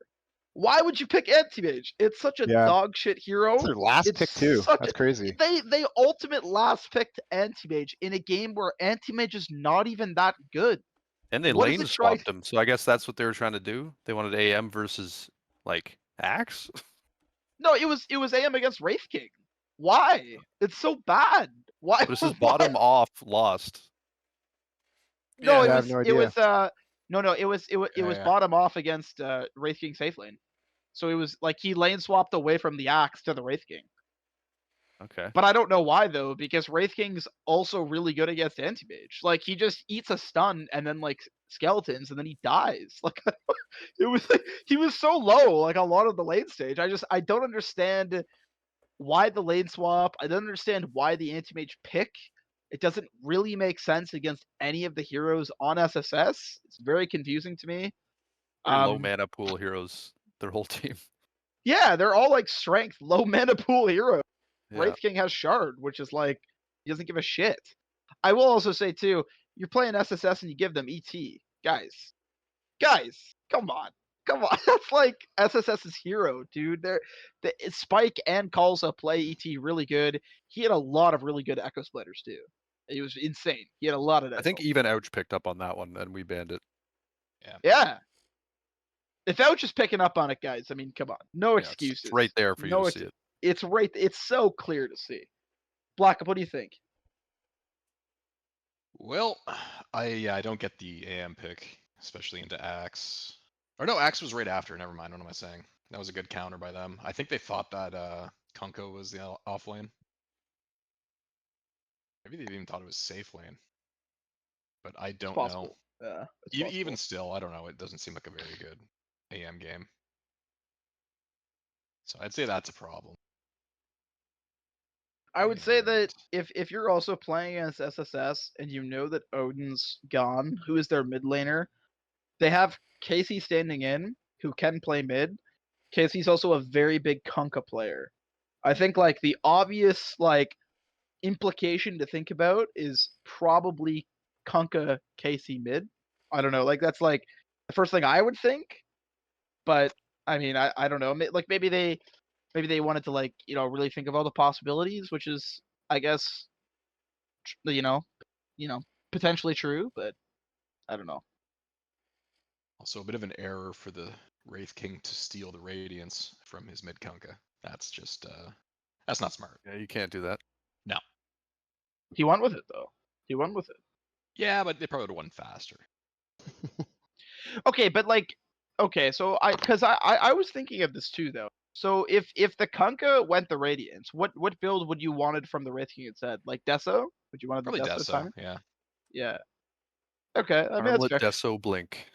Why would you pick Anti-Mage? It's such a Yeah. dog shit hero. It's their last It's pick too. such That's a- crazy. They ultimate last picked Anti-Mage in a game where Anti-Mage is not even that good. And they What does lane it try- swapped him, so I guess that's what they were trying to do. They wanted AM versus like Axe. No, it was AM against Wraith King. Why? It's so bad. Why? This is why- bottom off lost. No, Yeah, it I was have no it was idea. no, it was Yeah. bottom off against Wraith King safe lane. So it was like he lane swapped away from the Axe to the Wraith King. Okay. But I don't know why though, because Wraith King's also really good against Anti-Mage. Like he just eats a stun and then like skeletons and then he dies. Like it was like, he was so low like a lot of the lane stage. I don't understand why the lane swap. I don't understand why the Anti-Mage pick. It doesn't really make sense against any of the heroes on SSS. It's very confusing to me. Very low mana pool heroes, their whole team. Yeah, they're all like strength, low mana pool heroes. Yeah. Wraith King has Shard, which is like he doesn't give a shit. I will also say too, you're playing SSS and you give them ET, guys, come on. That's like SSS's hero, dude. Spike and Kalsa play ET really good. He had a lot of really good Echo Splitters too. He was insane. He had a lot of that. I think even Ouch picked up on that one, and we banned it. Yeah. If Ouch is picking up on it, guys, I mean, come on, no Yeah, it's excuses. right there for you No to ex- see it. It's right. It's so clear to see. Black, what do you think? Well, I don't get the AM pick, especially into Axe. Or no, Axe was right after. Never mind. What am I saying? That was a good counter by them. I think they thought that Kunko was the off lane. Maybe they even thought it was safe lane. But I don't know. Possible. Yeah. it's possible. Even still, I don't know. It doesn't seem like a very good AM game. So I'd say that's a problem. I would say that And if you're also playing against SSS and you know that Odin's gone, who is their mid laner, they have Casey standing in, who can play mid. Casey's also a very big Kunkka player. I think like the obvious like implication to think about is probably Kunkka Casey mid. I don't know, like that's like the first thing I would think. But I mean, I don't know. Like maybe they wanted to like really think of all the possibilities, which is I guess potentially true, but I don't know. also a bit of an error for the Wraith King to steal the Radiance from his mid Kunka. That's just that's not smart. Yeah, you can't do that. No. He won with it though. He won with it. Yeah, but they probably would have won faster. Okay, but like so I was thinking of this too though. So if the Kunkka went the Radiance, what build would you wanted from the Wraith King instead? Like Deso? Would you wanted the Probably Deso Deso, time? yeah. Yeah. Okay, I mean that's Armlet, fair. Deso, Blink.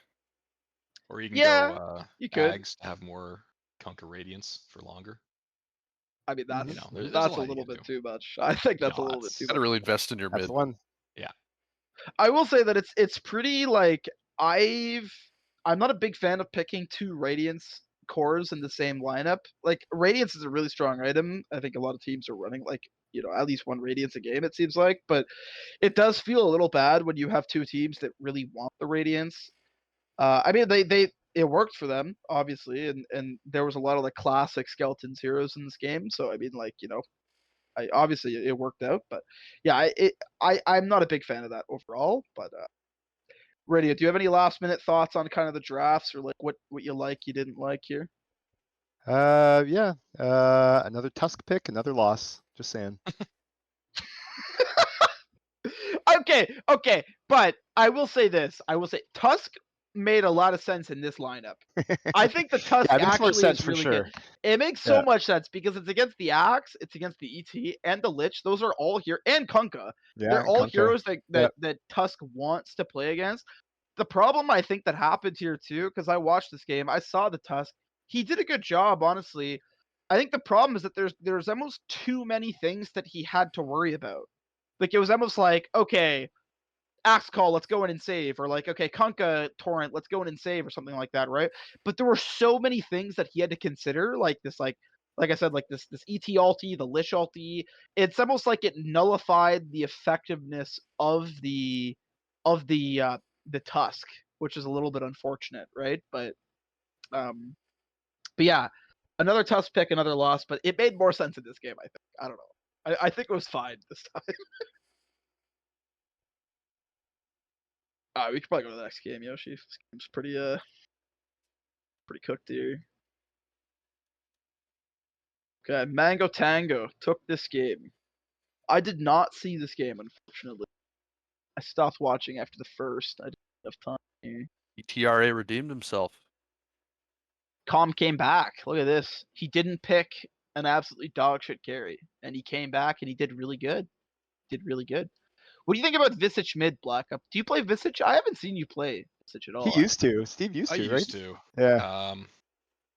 Or you can Yeah, go you could. Ags to have more Kunka Radiance for longer. I mean that's there's a that's a lot you little can bit do. too much. I think that's a No, little bit that's- too Gotta much. really invest in your That's mid. the one. I will say that it's pretty like I'm not a big fan of picking two Radiance cores in the same lineup. Like Radiance is a really strong item. I think a lot of teams are running like at least one Radiance a game. It seems like, but it does feel a little bad when you have two teams that really want the Radiance. I mean, it worked for them obviously, and there was a lot of like classic Skeletons heroes in this game. So I mean, like I obviously it worked out, but yeah, I'm not a big fan of that overall. But Radio, do you have any last minute thoughts on kind of the drafts or like what you didn't like here? Yeah. Another Tusk pick, another loss. Just saying. Okay, but I will say this. I will say Tusk made a lot of sense in this lineup. I think the Tusk Yeah, it makes more actually sense is for really sure. good. It makes so Yeah. much sense because it's against the Axe, it's against the ET, and the Lich. Those are all here, and Kunkka. Yeah, They're all Conqueror. heroes that Tusk wants to play against. The problem I think that happened here too, because I watched this game, I saw the Tusk. He did a good job, honestly. I think the problem is that there's almost too many things that he had to worry about. Like it was almost like, okay, Axe Call, let's go in and save, or like, okay, Kunkka Torrent, let's go in and save, or something like that, right? But there were so many things that he had to consider, like this, like I said, like this ET ulti, the Lich ulti. It's almost like it nullified the effectiveness of the Tusk, which is a little bit unfortunate, right? But yeah, another Tusk pick, another loss, but it made more sense in this game. I think. I don't know. I think it was fine this time. We could probably go to the next game, Yoshi. This game's pretty cooked here. Okay, Mango Tango took this game. I did not see this game, unfortunately. I stopped watching after the first. I didn't have time here. ETRA redeemed himself. Calm came back. Look at this. He didn't pick an absolutely dog shit carry, and he came back and he did really good. Did really good. What do you think about Visage mid, Black Up? Do you play Visage? I haven't seen you play Visage at all. He used to. Steve used I to, right? used to. Yeah.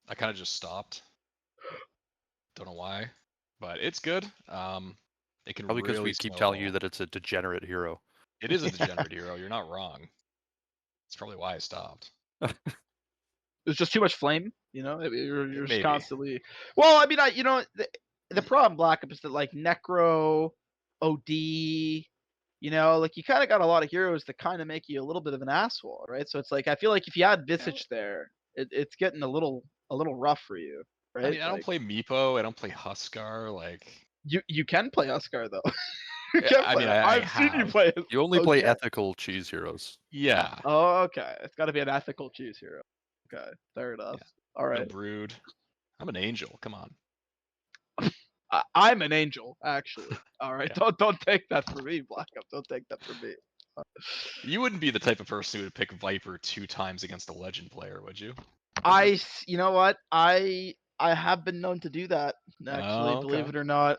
I kind of just stopped. Don't know why, but it's good. It can Probably because really we keep telling you snowball. that it's a degenerate hero. It is a degenerate hero. You're not wrong. It's probably why I stopped. It was just too much flame, You're just Maybe. constantly. Well, I mean, the problem Black Ops is that like Necro, OD, like you kind of got a lot of heroes that kind of make you a little bit of an asshole, right? So it's like I feel like if you had Visage there, it's getting a little rough for you, right? I mean, I don't play Meepo. I don't play Huskar. Like You can play Huskar though. You Yeah, can I play mean, it. I I've seen you have. play it. You only play Okay. ethical cheese heroes. Yeah. Oh, okay. It's got to be an ethical choose hero. Okay, fair enough. All No right. brood. I'm an angel. Come on. I'm an angel, actually. All right. Yeah. Don't take that from me, Black Up. Don't take that from me. You wouldn't be the type of person who would pick Viper 2 times against a legend player, would you? You know what? I have been known to do that. Actually, Oh, believe okay. it or not,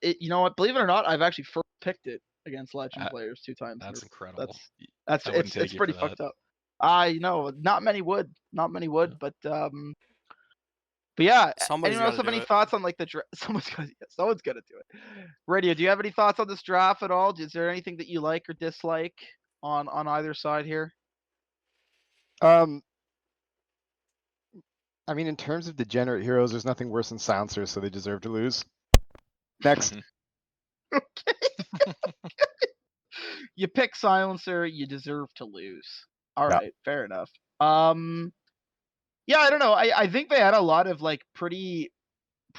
you know what? Believe it or not, I've actually first picked it against legend players 2 times. That's incredible. That's I wouldn't take it's you pretty for that. fucked up. Not many would, but yeah. Somebody's Anyone else gotta have do any it. thoughts on like the draft? Someone's gonna do it. Radio, do you have any thoughts on this draft at all? Is there anything that you like or dislike on either side here? I mean, in terms of degenerate heroes, there's nothing worse than Silencers, so they deserve to lose. Next. You pick Silencer, you deserve to lose. All Yeah. right, fair enough. Yeah, I don't know. I think they had a lot of like pretty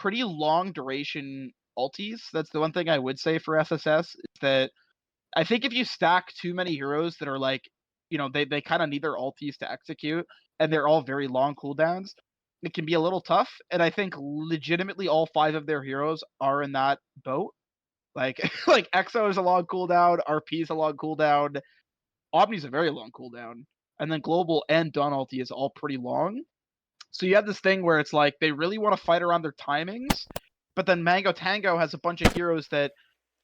long duration ultis. That's the one thing I would say for SSS is that I think if you stack too many heroes that are like, they kind of need their ultis to execute, and they're all very long cooldowns, it can be a little tough. And I think legitimately all 5 of their heroes are in that boat. Like like EXO is a long cooldown, RP is a long cooldown, Omni's a very long cooldown, and then Global and Dawn ulti is all pretty long. So you have this thing where it's like they really want to fight around their timings, but then Mango Tango has a bunch of heroes that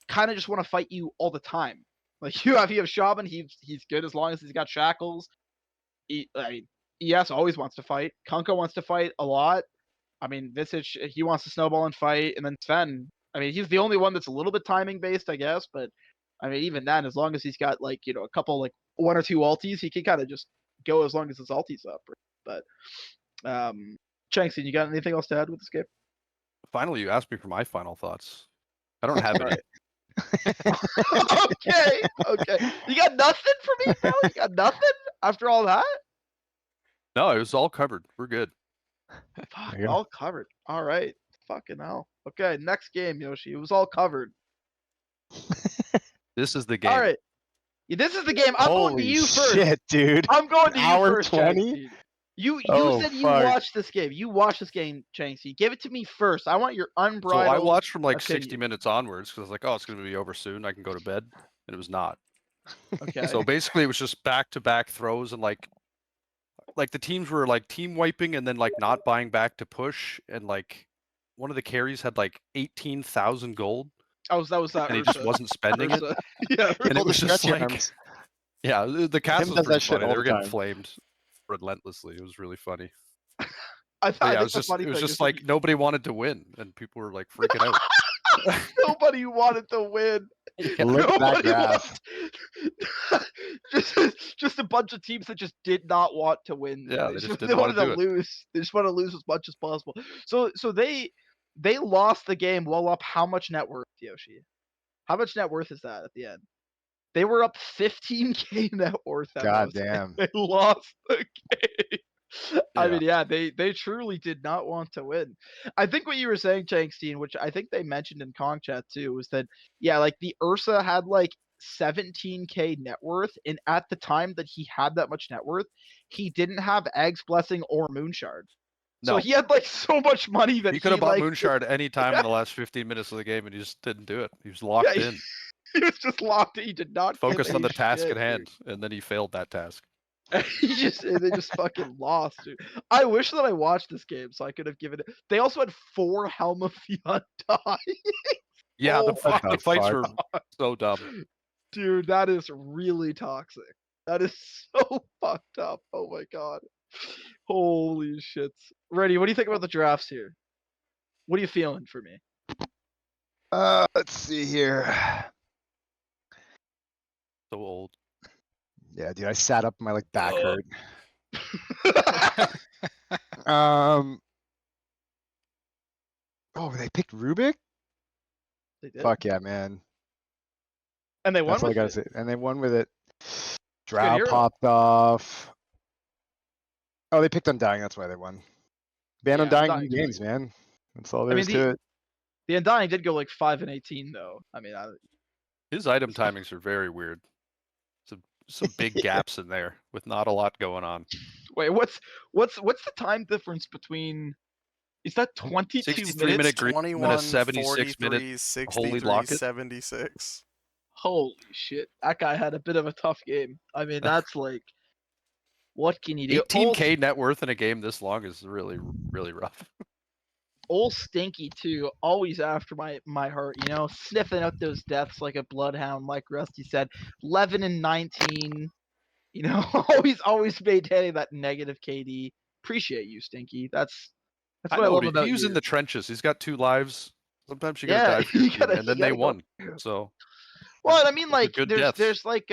kind of just want to fight you all the time. Like you have Shaman, he's good as long as he's got shackles. ES always wants to fight. Kunkka wants to fight a lot. I mean, Visage, he wants to snowball and fight, and then Sven, I mean, he's the only one that's a little bit timing based, I guess, but I mean, even then, as long as he's got like, a couple, like 1 or 2 ultis, he can kind of just go as long as his ulti's up. But Changsteen, you got anything else to add with this game? Finally, you asked me for my final thoughts. I don't have any. Okay. You got nothing for me, bro? You got nothing after all that? No, it was all covered. We're good. Fuck, There you go. all covered. All right. Fucking hell. Okay, next game, Yoshi. It was all covered. This is the game. All right. Yeah, this is the game. I'm going to Holy you first. shit, dude. I'm going to you Hour first, 20? Changsteen. You Oh, said you fuck. watched this game. You watched this game, Changsteen. Give it to me first. I want your So unbridled. I watched from like opinion. 60 minutes onwards because I was like, oh, it's going to be over soon. I can go to bed. And it was not. Okay. So basically, it was just back-to-back throws and like the teams were like team wiping and then like not buying back to push. And like one of the carries had like 18,000 gold that was that. and he Ursa. just wasn't spending it. Ursa. Yeah. And All it the was just stretchy like, arms. yeah, the cast Tim was does pretty that shit funny. all They the were getting time. flamed relentlessly. It was really funny. I But yeah, think the funny it was thing just is like nobody wanted to win and people were like freaking out. nobody wanted to win. Yeah. Look at that Nobody graph. just a bunch of teams that just did not want to win. Yeah, they just they didn't wanted wanna to do it. lose. They just want to lose as much as possible. So they lost the game well up how much net worth, Yoshi? How much net worth is that at the end? They were up 15k net worth. God damn. They lost the game. I Yeah. mean, yeah, they truly did not want to win. I think what you were saying, Changsteen, which I think they mentioned in Kong Chat too, was that yeah, like the Ursa had like 17k net worth, and at the time that he had that much net worth, he didn't have Egg's Blessing or Moonshard. So No. he had like so much money that He could have bought like, Moonshard any time in the last 15 minutes of the game and he just didn't do it. He was locked Yeah, in, he was just locked in. He did not give focused on a the task shit, at hand, and then he failed that task. they just fucking lost, dude. I wish that I watched this game so I could have given it. They also had 4 Helm of the Undying. Yeah, Oh my the fights fuck? were so dumb. Dude, that is really toxic. That is so fucked up. Oh my god. Holy shit. Ready, what do you think about the drafts here? What are you feeling for me? Let's see here. So old. Yeah, dude, I sat up, my like back Oh. hurt. Oh, they picked Rubik? They did. Fuck yeah, man. And they won That's all I with gotta it. say. And they won with it. good Drow hero. popped off. Oh, they picked Undying, that's why they won. Ban Yeah, Undying Undying's really games, man. That's all I there mean, is to it. The Undying did go like 5-18 though. I mean, His item timings are very weird. Some big gaps in there with not a lot going on. wait, what's the time difference between? Is that 22 63 minutes? minute green and a 21, 76 minute 43, holy 63, locket. 76. Holy shit! That guy had a bit of a tough game. I mean, that's like, what can you do? 18k net worth in a game this long is really, really rough. Old Stinky too, always after my heart. You know, sniffing out those deaths like a bloodhound, like Rusty said. 11 and 19. You know, always maintaining that negative KD. Appreciate you, Stinky. That's what I love about He was you. in the trenches. He's got 2 lives. Sometimes you gotta Yeah, die for your you team, gotta- and then you they gotta go. won. So Well, and I mean, those are like, good there's deaths. like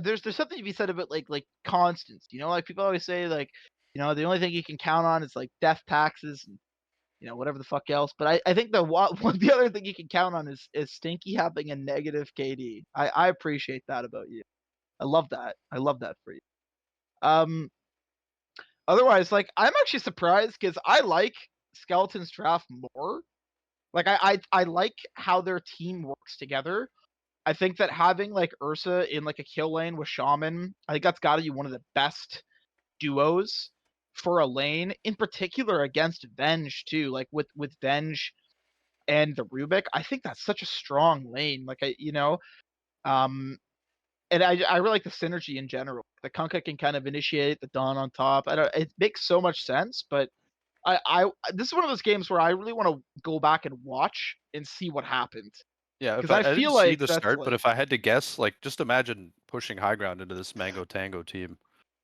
there's something to be said about like constants. You know, like people always say like, you know, the only thing you can count on is like death taxes and you know whatever the fuck else. But I think the the other thing you can count on is Stinky having a negative KD. I appreciate that about you. I love that. I love that for you. Otherwise, like I'm actually surprised because I like Skeleton's draft more. Like I like how their team works together. I think that having like Ursa in like a kill lane with Shaman, I think that's got to be one of the best duos for a lane, in particular against Venge too. Like with Venge and the Rubik, I think that's such a strong lane. Like and I really like the synergy in general. The Kunkka can kind of initiate the Dawn on top. It makes so much sense, but I this is one of those games where I really want to go back and watch and see what happened. Yeah, if 'Cause I I didn't feel see like the that's start, but like- if I had to guess, like just imagine pushing high ground into this Mango Tango team.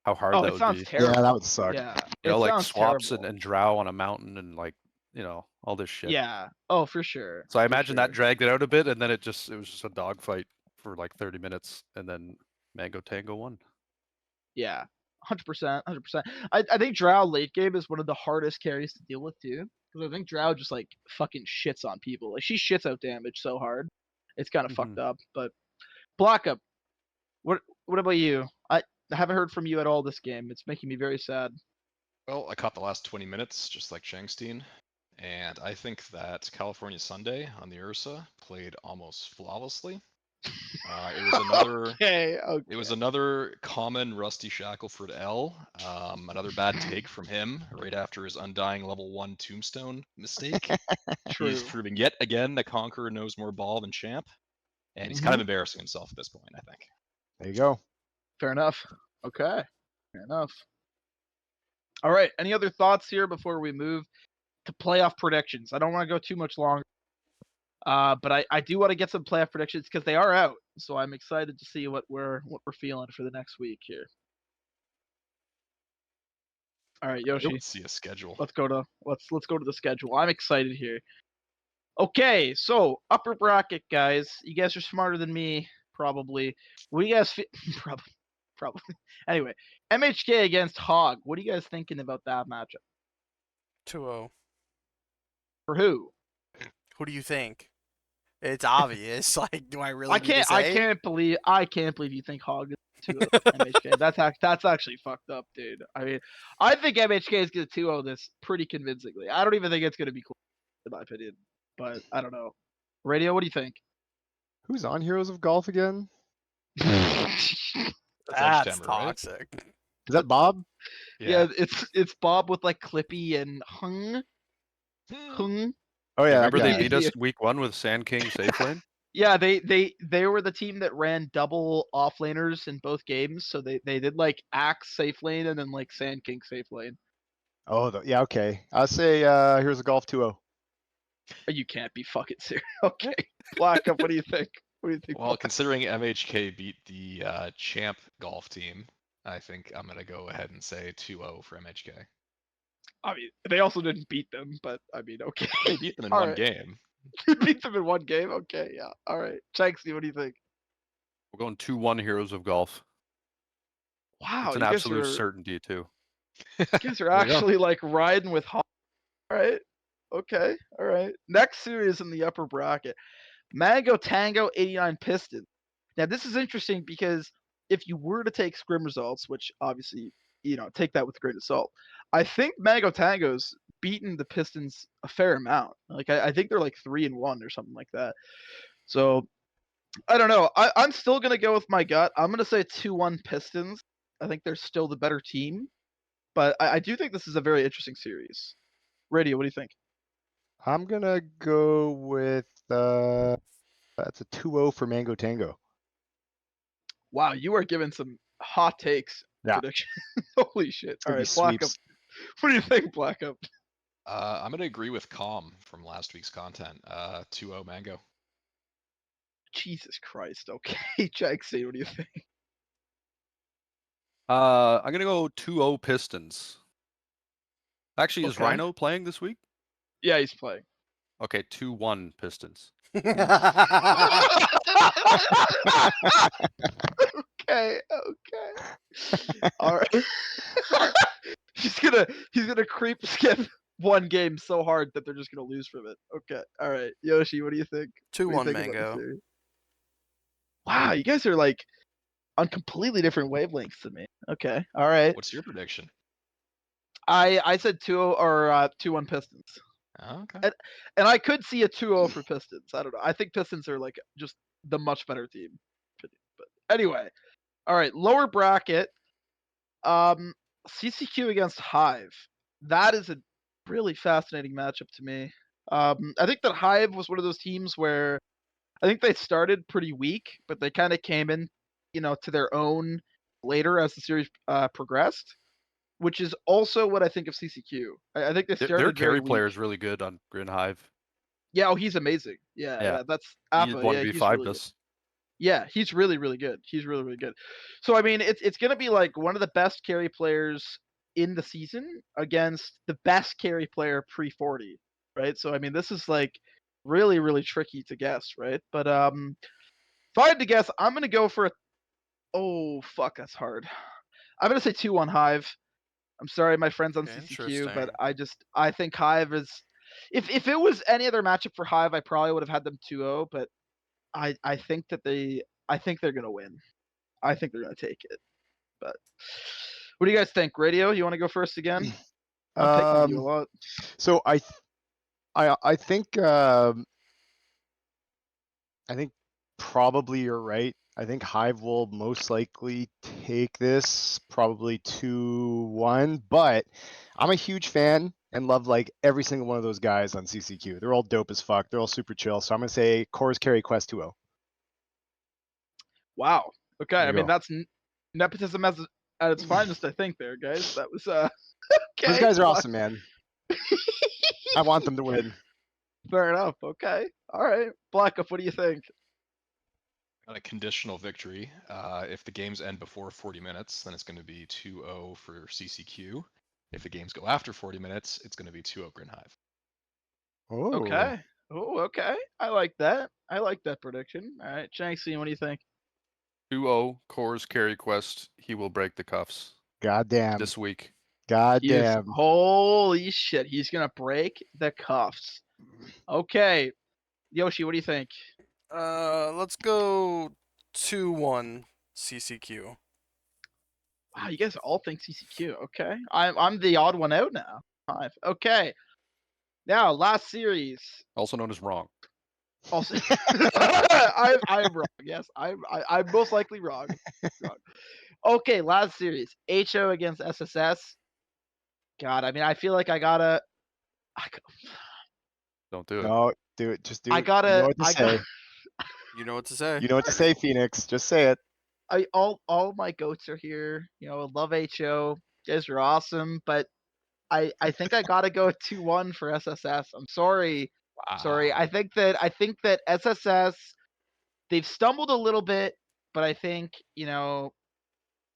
How hard Oh, that it would sounds be. terrible. Yeah, that would suck. Yeah, You know, it like sounds swaps terrible. and drow on a mountain and like, you know, all this shit. Yeah. Oh, for sure. So I for imagine that sure. dragged it out a bit, and then it was just a dogfight for like 30 minutes, and then Mango Tango won. Yeah. 100%, 100%. I think Drow late game is one of the hardest carries to deal with too, because I think Drow just like fucking shits on people. Like she shits out damage so hard, it's kind of fucked up. But Blockup, what about you? I haven't heard from you at all this game. It's making me very sad. Well, I caught the last 20 minutes, just like Changsteen, and I think that California Sunday on the Ursa played almost flawlessly. It was another. Okay. It was another common Rusty Shackleford L. Another bad take from him right after his undying level 1 tombstone mistake. True. He's proving yet again that Conqueror knows more ball than Champ, and he's kind of embarrassing himself at this point, I think. There you go. Fair enough. Okay. Fair enough. All right. Any other thoughts here before we move to playoff predictions? I don't want to go too much longer. But I do want to get some playoff predictions because they are out. So I'm excited to see what we're feeling for the next week here. All right, Yoshi. Let's see a schedule. Let's go to the schedule. I'm excited here. Okay, so upper bracket guys. You guys are smarter than me, probably. What do you guys probably. Anyway, MHK against Hog. What are you guys thinking about that matchup? 2-0. For who? Who do you think? It's obvious. Like, do I really? I can't believe you think Hog is 2-0 MHK. That's actually fucked up, dude. I mean, I think MHK is gonna 2-0 this pretty convincingly. I don't even think it's gonna be close, in my opinion. But I don't know. Radio, what do you think? Who's on Heroes of Golf again? That's Edge Timber, right? toxic. Is that Bob? Yeah, it's Bob with like Clippy and Hung. Oh yeah. Remember that they guy. beat us week 1 with Sand King safe lane? Yeah, they were the team that ran double offlaners in both games. So they did like Axe safe lane and then like Sand King safe lane. Oh, yeah. Okay. I'll say Heroes of Golf 2-0. You can't be fucking serious. Okay, Blackup, what do you think? What do you think? Well, considering MHK beat the Champ golf team, I think I'm gonna go ahead and say 2-0 for MHK. I mean, they also didn't beat them, but I mean, okay. They beat them in All one right. game. You beat them in one game? Okay, yeah. All right. Changsteen, what do you think? We're going 2-1 Heroes of Golf. Wow, It's an you guys absolute are certainty too. you guys are There you go. actually like riding with Hawk. All right. Okay. All right. Next series in the upper bracket. Mango Tango 89 Pistons. Now this is interesting because if you were to take scrim results, which obviously, take that with a grain of salt, I think Mango Tango's beaten the Pistons a fair amount. Like I think they're like 3-1 or something like that. So I don't know. I'm still gonna go with my gut. I'm gonna say 2-1 Pistons. I think they're still the better team. But I do think this is a very interesting series. Radio, what do you think? I'm gonna go with that's a 2-0 for Mango Tango. Wow, you are giving some hot takes Yeah. prediction. Holy shit. It's All gonna be right, Blackup. sweeps. What do you think, Blackup? I'm gonna agree with Calm from last week's content. 2-0 Mango. Jesus Christ. Okay, Changsteen, what do you think? I'm gonna go 2-0 Pistons. Actually, is Okay. Rhino playing this week? Yeah, he's playing. Okay, 2-1 Pistons. Okay. All right. he's gonna creep skip one game so hard that they're just gonna lose from it. Okay. All right. Yoshi, what do you think? What do you 2-1 think about this Mango. series? Wow, you guys are like on completely different wavelengths than me. Okay. All right. What's your prediction? I said 2-0 or 2-1 Pistons. Oh, okay. And I could see a 2-0 for Pistons. I don't know. I think Pistons are like just the much better team. But anyway, all right, lower bracket. CCQ against Hive. That is a really fascinating matchup to me. I think that Hive was one of those teams where I think they started pretty weak, but they kind of came in, to their own later as the series progressed. Which is also what I think of CCQ. I think they started Their very carry weak. player is really good on Grin Hive. Yeah, oh, he's amazing. Yeah, that's He Appa. just Yeah, 1v5'd he's really good. us. Yeah, he's really, really good. He's really, really good. So I mean, it's gonna be like one of the best carry players in the season against the best carry player pre-40, right? So I mean, this is like really, really tricky to guess, right? But if I had to guess, I'm gonna go for oh fuck, that's hard. I'm gonna say 2-1 Hive. I'm sorry, my friends on CCQ, but Interesting. I think Hive is. If it was any other matchup for Hive, I probably would have had them 2-0. But I think that I think they're gonna win. I think they're gonna take it. But what do you guys think? Radio, you want to go first again? I'm picking on you a lot. So I think probably you're right. I think Hive will most likely take this probably 2-1, but I'm a huge fan and love like every single one of those guys on CCQ. They're all dope as fuck. They're all super chill. So I'm gonna say Core's Carry Quest 2-0. Wow. Okay. There you I mean, go. that's nepotism at its finest, I think. There, guys. That was okay. Those guys are awesome, man. I want them to win. Fair enough. Okay. All right. Blackup, what do you think? Got a conditional victory. If the games end before 40 minutes, then it's going to be 2-0 for CCQ. If the games go after 40 minutes, it's going to be 2-0 Grin Hive. Oh. Okay. Oh, okay. I like that. I like that prediction. All right. Changsteen, what do you think? 2-0 Core's Carry Quest. He will break the cuffs Goddamn. this week. Goddamn. Holy shit. He's going to break the cuffs. Okay. Yoshi, what do you think? Let's go 2-1 CCQ. Wow, you guys all think CCQ. Okay. I'm the odd one out now. Okay. Now, last series. Also known as wrong. Also, I am wrong. Yes, I'm most likely wrong. Okay, last series. HO against SSS. God, I mean, I feel like I gotta. Don't do it. No, do it. Just do it. I gotta. You know what to I say. got. You know what to say. You know what to say, Phoenix. Just say it. All my goats are here. You know, love HO. You guys are awesome, but I think I gotta go 2-1 for SSS. I'm sorry. Sorry. Wow. I think that SSS, they've stumbled a little bit, but I think, you know,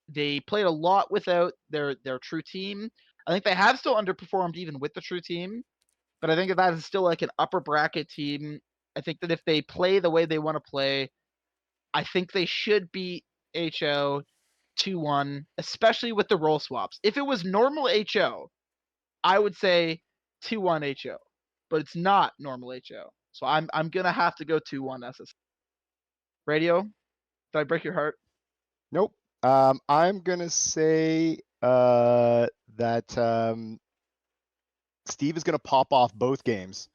they played a lot without their true team. I think they have still underperformed even with the true team, but I think that is still like an upper bracket team. I think that if they play the way they want to play, I think they should beat HO 2-1, especially with the role swaps. If it was normal HO, I would say 2-1 HO, but it's not normal HO. So I'm gonna have to go 2-1 SS. Radio, did I break your heart? Nope. I'm gonna say that Steve is gonna pop off both games.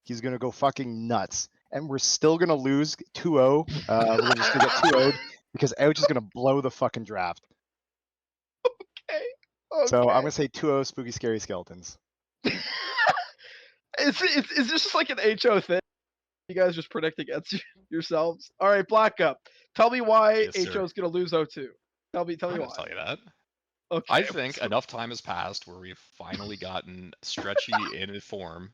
He's gonna go fucking nuts, and we're still gonna lose 2-0. We're just gonna get 2-0'd because Ouch is gonna blow the fucking draft. Okay. So I'm gonna say 2-0 Spooky Scary Skeletons. Is this just like an HO thing? You guys just predict against yourselves. All right, Black Up. Tell me why Yes, sir. HO's gonna lose 0-2. Tell me I'm why. gonna tell you that. Okay. I think enough time has passed where we've finally gotten Stretchy in a form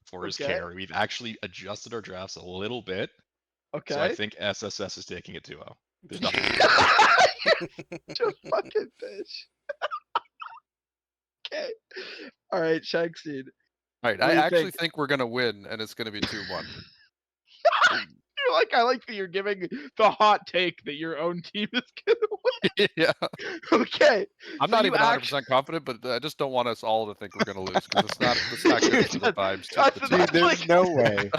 for his Okay. carry. We've actually adjusted our drafts a little bit. Okay. So I think SSS is taking it 2-0. There's nothing. Just fucking bitch. Okay. All right, Changsteen. All right, What I do you actually think? think we're gonna win, and it's gonna be 2-1. I like that you're giving the hot take that your own team is gonna win. Yeah, Okay. I'm so not you even 100% confident, but I just don't want us all to think we're gonna lose because it's not good for the vibes. That's Dude, That's there's like- no way.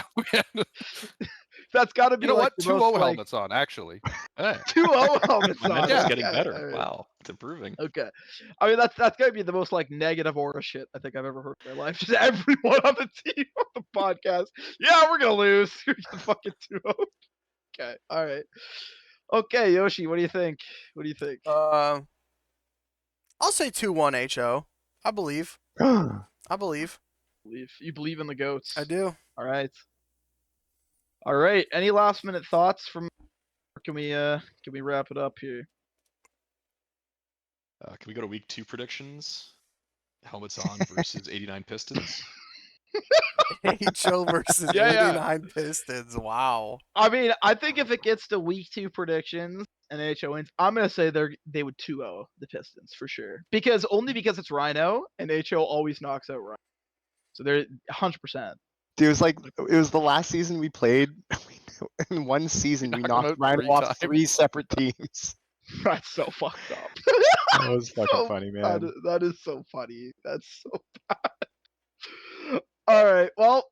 That's got to be You know like what? the 2-0 most, like, helmets on, actually. Hey, 2-0 helmets my on. mental's Okay, getting better. all right. Wow, it's improving. Okay. I mean, that's gotta be the most like negative aura shit I think I've ever heard in my life. Just everyone on the team on the podcast. Yeah, we're gonna lose. We're just fucking 2-0. Okay. All right. Okay, Yoshi, what do you think? What do you think? I'll say 2-1 HO. I believe. You believe in the goats. I do. All right. All right. Any last minute thoughts from? Or can we wrap it up here? Can we go to week 2 predictions? Helmets on versus 89 Pistons. HO versus Yeah. 89 Pistons. Wow. I mean, I think if it gets to week 2 predictions and HO wins, I'm gonna say they would 2-0 the Pistons for sure. Because it's Rhino and HO always knocks out Rhino. So they're 100%. Dude, it was the last season we played. In one season, we knocked knocked them out Rhino off times. 3 separate teams. That's so fucked up. That was fucking So funny, That man. is, that is so funny. That's so bad. All right. Well,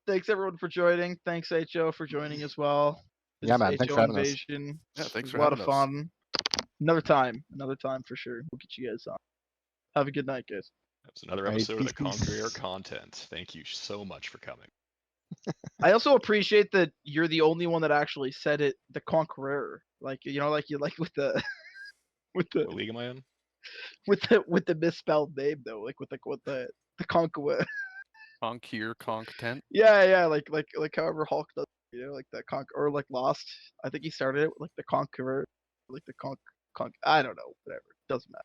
thanks everyone for joining. Thanks HO for joining as well. Yeah, This man. Thanks HO for having us. Invasion. Yeah, It thanks was for a lot of having us. fun. Another time for sure. We'll get you guys on. Have a good night, guys. That was another Right, episode of the peace, peace. Conqueror content. Thank you so much for coming. I also appreciate that you're the only one that actually said it, the Conqueror. Like you know, like you like with the with the What league am I in? with the misspelled name though, like with the Conqueror. Conk here, conk tent. Yeah, like however Hulk does, you know, like the or like Lost. I think he started it with like the Conqueror, like the conk. I don't know, whatever. Doesn't matter.